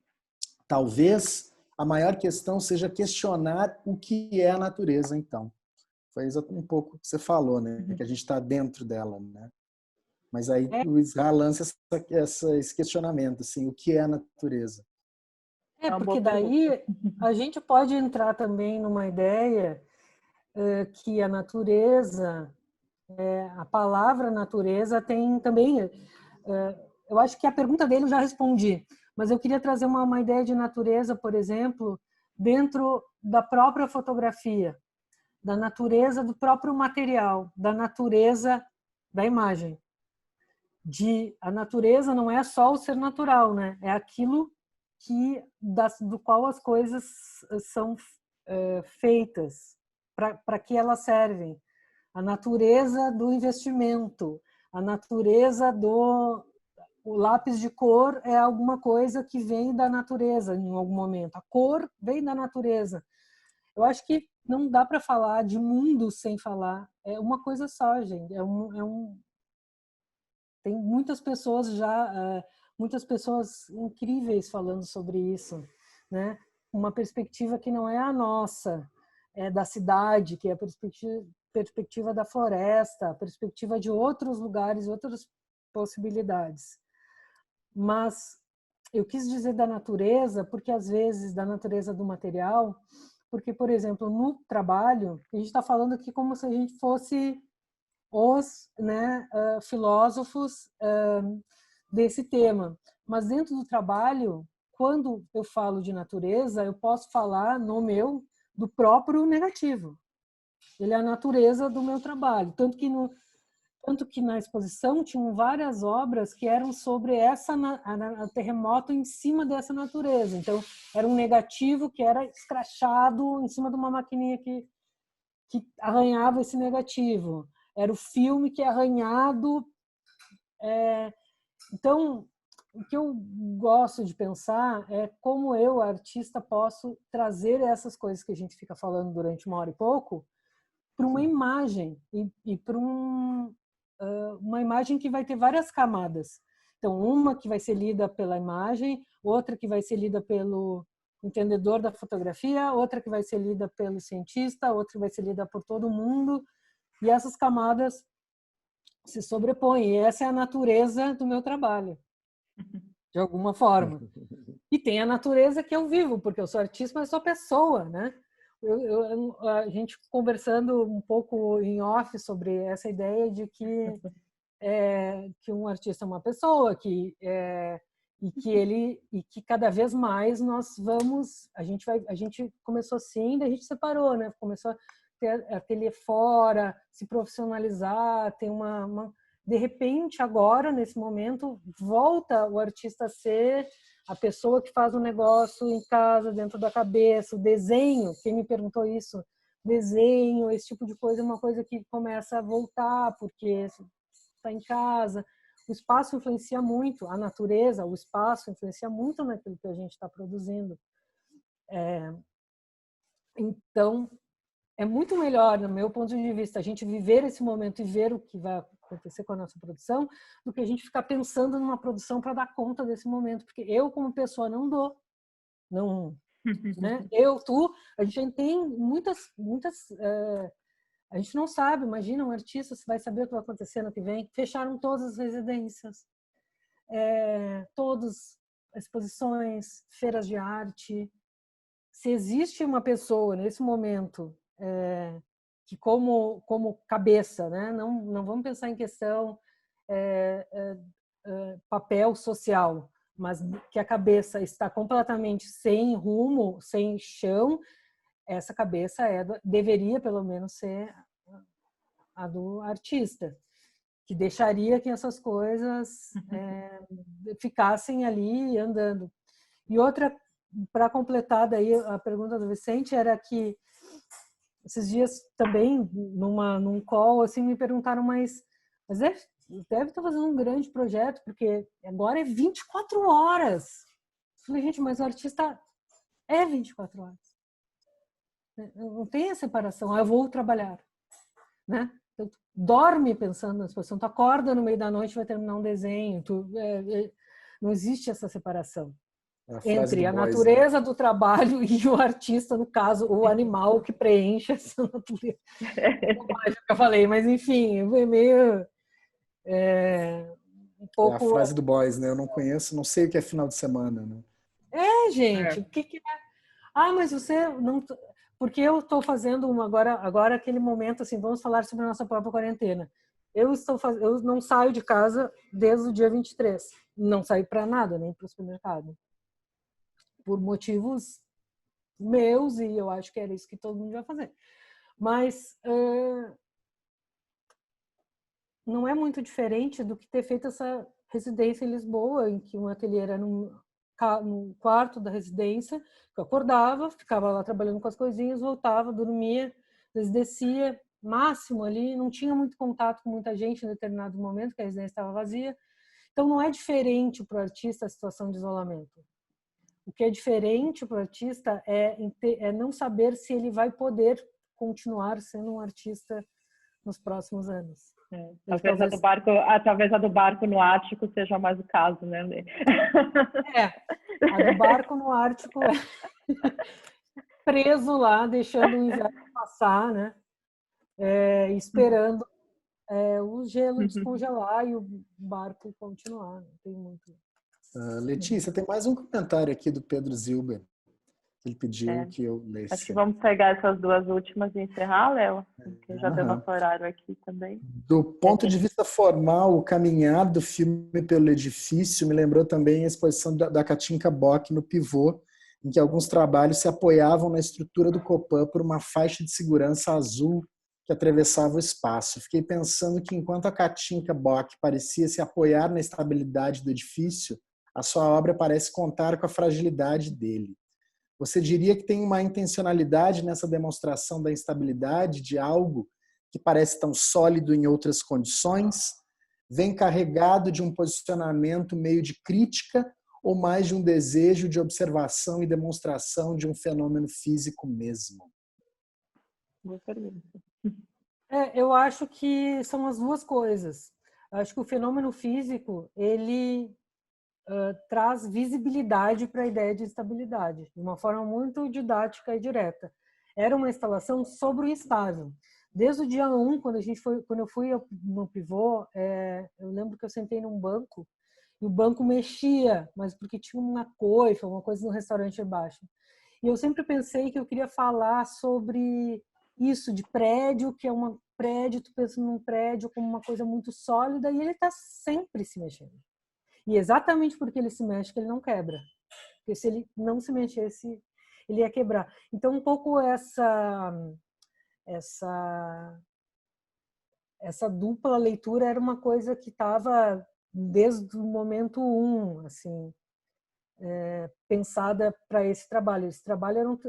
Talvez a maior questão seja questionar o que é a natureza, então. Foi exatamente um pouco o que você falou, né? Que a gente está dentro dela, né? Mas aí o Israel lança esse questionamento, assim, o que é a natureza? Porque daí a gente pode entrar também numa ideia que a natureza, a palavra natureza tem também... eu acho que a pergunta dele eu já respondi, mas eu queria trazer uma ideia de natureza, por exemplo, dentro da própria fotografia, da natureza do próprio material, da natureza da imagem. A natureza não é só o ser natural, né? É aquilo do qual as coisas são feitas, para que elas servem. A natureza do investimento, a natureza o lápis de cor é alguma coisa que vem da natureza em algum momento. A cor vem da natureza. Eu acho que não dá para falar de mundo sem falar. É uma coisa só, gente. Tem muitas pessoas muitas pessoas incríveis falando sobre isso, né? Uma perspectiva que não é a nossa, é da cidade, que é a perspectiva da floresta, a perspectiva de outros lugares, outras possibilidades. Mas eu quis dizer da natureza, porque às vezes da natureza do material, porque, por exemplo, no trabalho, a gente está falando aqui como se a gente fosse os filósofos desse tema. Mas dentro do trabalho, quando eu falo de natureza, eu posso falar do próprio negativo. Ele é a natureza do meu trabalho. Tanto que na exposição tinham várias obras que eram sobre a terremoto em cima dessa natureza. Então, era um negativo que era escrachado em cima de uma maquininha que arranhava esse negativo. Era o filme que é arranhado. Então, o que eu gosto de pensar é como eu, artista, posso trazer essas coisas que a gente fica falando durante 1 hora e pouco para uma imagem e para uma imagem que vai ter várias camadas. Então, uma que vai ser lida pela imagem, outra que vai ser lida pelo entendedor da fotografia, outra que vai ser lida pelo cientista, outra que vai ser lida por todo mundo, e essas camadas se sobrepõem. E essa é a natureza do meu trabalho, de alguma forma. E tem a natureza que eu vivo, porque eu sou artista, mas sou pessoa, né? A gente conversando um pouco em off sobre essa ideia de que um artista é uma pessoa, e que cada vez mais nós vamos, a gente começou assim, daí a gente separou, né? Começou a ter ateliê fora, se profissionalizar, ter de repente agora nesse momento volta o artista a ser a pessoa que faz um negócio em casa, dentro da cabeça, o desenho. Quem me perguntou isso? Desenho, esse tipo de coisa é uma coisa que começa a voltar, porque está em casa. O espaço influencia muito, a natureza, o espaço influencia muito naquilo que a gente está produzindo. Então, é muito melhor, no meu ponto de vista, a gente viver esse momento e ver o que vai acontecer com a nossa produção, do que a gente ficar pensando numa produção para dar conta desse momento. Porque eu, como pessoa, não dou. Não, né? A gente tem muitas a gente não sabe, imagina um artista, você vai saber o que vai acontecer no que vem. Fecharam todas as residências, todas as exposições, feiras de arte. Se existe uma pessoa nesse momento que como cabeça, né? Não vamos pensar em questão papel social, mas que a cabeça está completamente sem rumo, sem chão, essa cabeça deveria pelo menos ser a do artista, que deixaria que essas coisas ficassem ali andando. E outra, para completar daí a pergunta do Vicente, era que esses dias também, num call, assim, me perguntaram, mas deve estar fazendo um grande projeto, porque agora é 24 horas. Eu falei, gente, mas o artista é 24 horas. Não tem a separação, eu vou trabalhar, né? Tu dorme pensando na situação, tu acorda no meio da noite, vai terminar um desenho, não existe essa separação entre a natureza do trabalho e o artista, no caso, o animal que preenche essa natureza. Que eu falei, mas enfim, é meio um pouco... É a frase do Boys, né? Eu não conheço, não sei o que é final de semana, né? Gente, o que é? Mas você não... Porque eu estou fazendo agora aquele momento assim, vamos falar sobre a nossa própria quarentena. Eu não saio de casa desde o dia 23. Não saí para nada, nem para o supermercado. Por motivos meus, e eu acho que era isso que todo mundo vai fazer. Mas não é muito diferente do que ter feito essa residência em Lisboa, em que um ateliê era no quarto da residência, que eu acordava, ficava lá trabalhando com as coisinhas, voltava, dormia, descia, máximo ali, não tinha muito contato com muita gente em determinado momento, que a residência estava vazia. Então não é diferente para o artista a situação de isolamento. O que é diferente para o artista é não saber se ele vai poder continuar sendo um artista nos próximos anos. Talvez a do barco no Ártico seja mais o caso, né, Lê? A do barco no Ártico preso lá, deixando o inverno passar, né? Esperando o gelo descongelar e o barco continuar. Não tem muito. Letícia, tem mais um comentário aqui do Pedro Zilber. Ele pediu que eu lesse. Acho que vamos pegar essas duas últimas e encerrar, Léo, porque já deu nosso horário aqui também. Do ponto de vista formal, o caminhar do filme pelo edifício me lembrou também a exposição da Katinka Bock no Pivô, em que alguns trabalhos se apoiavam na estrutura do Copan por uma faixa de segurança azul que atravessava o espaço. Fiquei pensando que enquanto a Katinka Bock parecia se apoiar na estabilidade do edifício, a sua obra parece contar com a fragilidade dele. Você diria que tem uma intencionalidade nessa demonstração da instabilidade de algo que parece tão sólido em outras condições? Vem carregado de um posicionamento meio de crítica ou mais de um desejo de observação e demonstração de um fenômeno físico mesmo? Boa pergunta. Eu acho que são as duas coisas. Acho que o fenômeno físico, ele traz visibilidade para a ideia de estabilidade, de uma forma muito didática e direta. Era uma instalação sobre o instável. Desde o dia 1, quando eu fui no Pivô, eu lembro que eu sentei num banco e o banco mexia, mas porque tinha uma coifa, uma coisa no restaurante abaixo. E eu sempre pensei que eu queria falar sobre isso de prédio, que é um prédio, tu pensa num prédio como uma coisa muito sólida e ele está sempre se mexendo. E exatamente porque ele se mexe que ele não quebra. Porque se ele não se mexesse, ele ia quebrar. Então, um pouco essa dupla leitura era uma coisa que estava desde o momento 1, assim, pensada para esse trabalho. Esse trabalho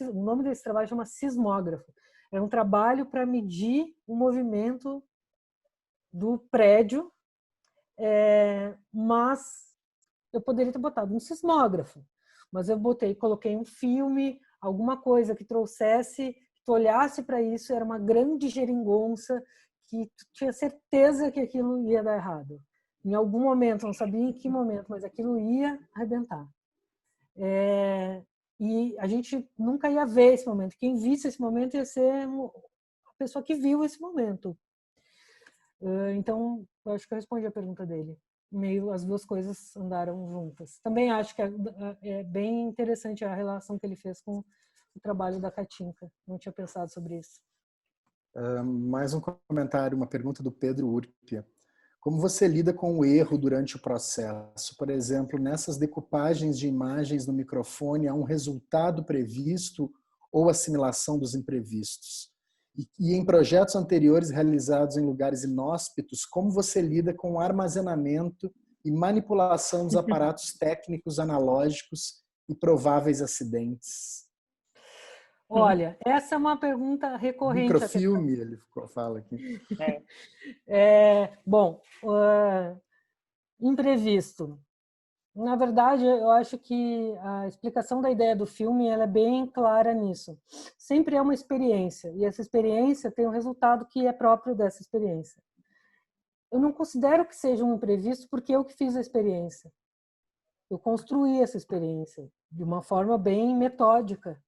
o nome desse trabalho chama sismógrafo. É um trabalho para medir o movimento do prédio, mas eu poderia ter botado um sismógrafo, mas eu coloquei um filme, alguma coisa que trouxesse, que tu olhasse para isso, era uma grande geringonça, que tu tinha certeza que aquilo ia dar errado. Em algum momento, não sabia em que momento, mas aquilo ia arrebentar. E a gente nunca ia ver esse momento. Quem visse esse momento ia ser a pessoa que viu esse momento. Então, eu acho que eu respondi a pergunta dele. Meio as duas coisas andaram juntas. Também acho que é bem interessante a relação que ele fez com o trabalho da Katinka. Não tinha pensado sobre isso. Mais um comentário, uma pergunta do Pedro Urpia. Como você lida com o erro durante o processo? Por exemplo, nessas decupagens de imagens no microfone, há um resultado previsto ou assimilação dos imprevistos? E em projetos anteriores realizados em lugares inóspitos, como você lida com o armazenamento e manipulação dos aparatos técnicos analógicos e prováveis acidentes? Olha, essa é uma pergunta recorrente. Microfilme, ele fala aqui. Bom, imprevisto. Na verdade, eu acho que a explicação da ideia do filme ela é bem clara nisso. Sempre é uma experiência, e essa experiência tem um resultado que é próprio dessa experiência. Eu não considero que seja um imprevisto porque eu que fiz a experiência. Eu construí essa experiência de uma forma bem metódica.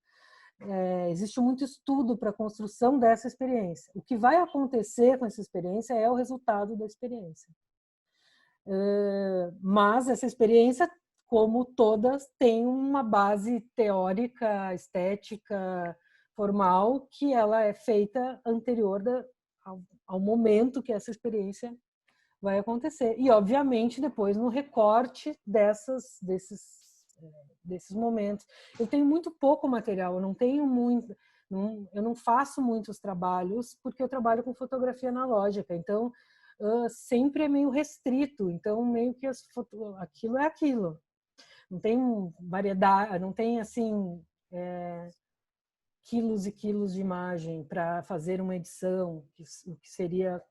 Existe muito estudo para a construção dessa experiência. O que vai acontecer com essa experiência é o resultado da experiência. Mas essa experiência, como todas, tem uma base teórica, estética, formal, que ela é feita anterior ao momento que essa experiência vai acontecer. E, obviamente, depois no recorte desses momentos. Eu tenho muito pouco material, eu não tenho muito, eu não faço muitos trabalhos porque eu trabalho com fotografia analógica, então sempre é meio restrito, então meio que aquilo é aquilo. Não tem variedade, não tem assim quilos e quilos de imagem para fazer uma edição, o que seria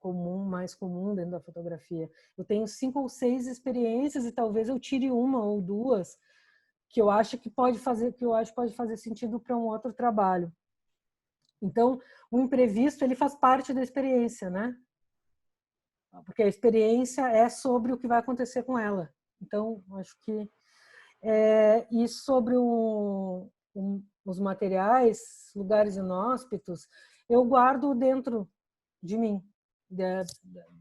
mais comum dentro da fotografia. Eu tenho 5 ou 6 experiências e talvez eu tire uma ou duas que eu acho que pode fazer sentido para um outro trabalho. Então, o imprevisto ele faz parte da experiência, né? Porque a experiência é sobre o que vai acontecer com ela. Então, acho que e sobre os materiais, lugares inóspitos, eu guardo dentro de mim,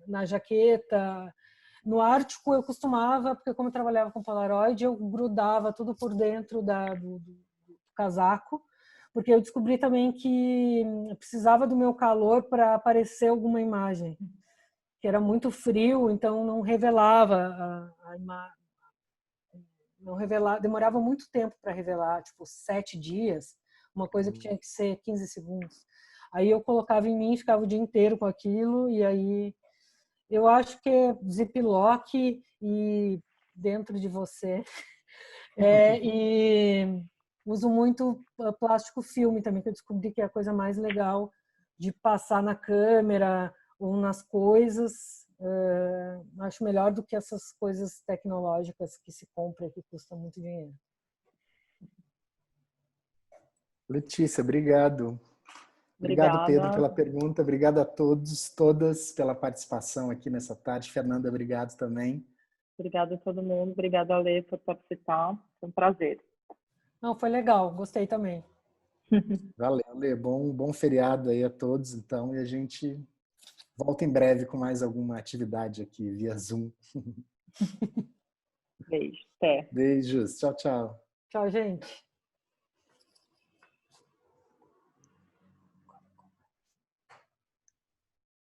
na jaqueta. No Ártico eu costumava, porque como eu trabalhava com Polaroid, eu grudava tudo por dentro do casaco, porque eu descobri também que eu precisava do meu calor para aparecer alguma imagem, que era muito frio, então não revelava a imagem. Não revelar, demorava muito tempo para revelar, tipo 7 dias, uma coisa que tinha que ser 15 segundos. Aí eu colocava em mim, ficava o dia inteiro com aquilo, e aí eu acho que é ziplock e dentro de você. E uso muito plástico filme também, que eu descobri que é a coisa mais legal de passar na câmera ou nas coisas. Acho melhor do que essas coisas tecnológicas que se compra e que custam muito dinheiro. Letícia, obrigado. Obrigado, Pedro, Obrigada. pela pergunta. Obrigado a todos, todas, pela participação aqui nessa tarde. Fernanda, obrigado também. Obrigada a todo mundo. Obrigada, Ale, por participar. Foi um prazer. Não, foi legal, gostei também. Valeu, Ale. Bom feriado aí a todos, então, e a gente volta em breve com mais alguma atividade aqui via Zoom. Beijo. Até. Beijos. Tchau, tchau. Tchau, gente.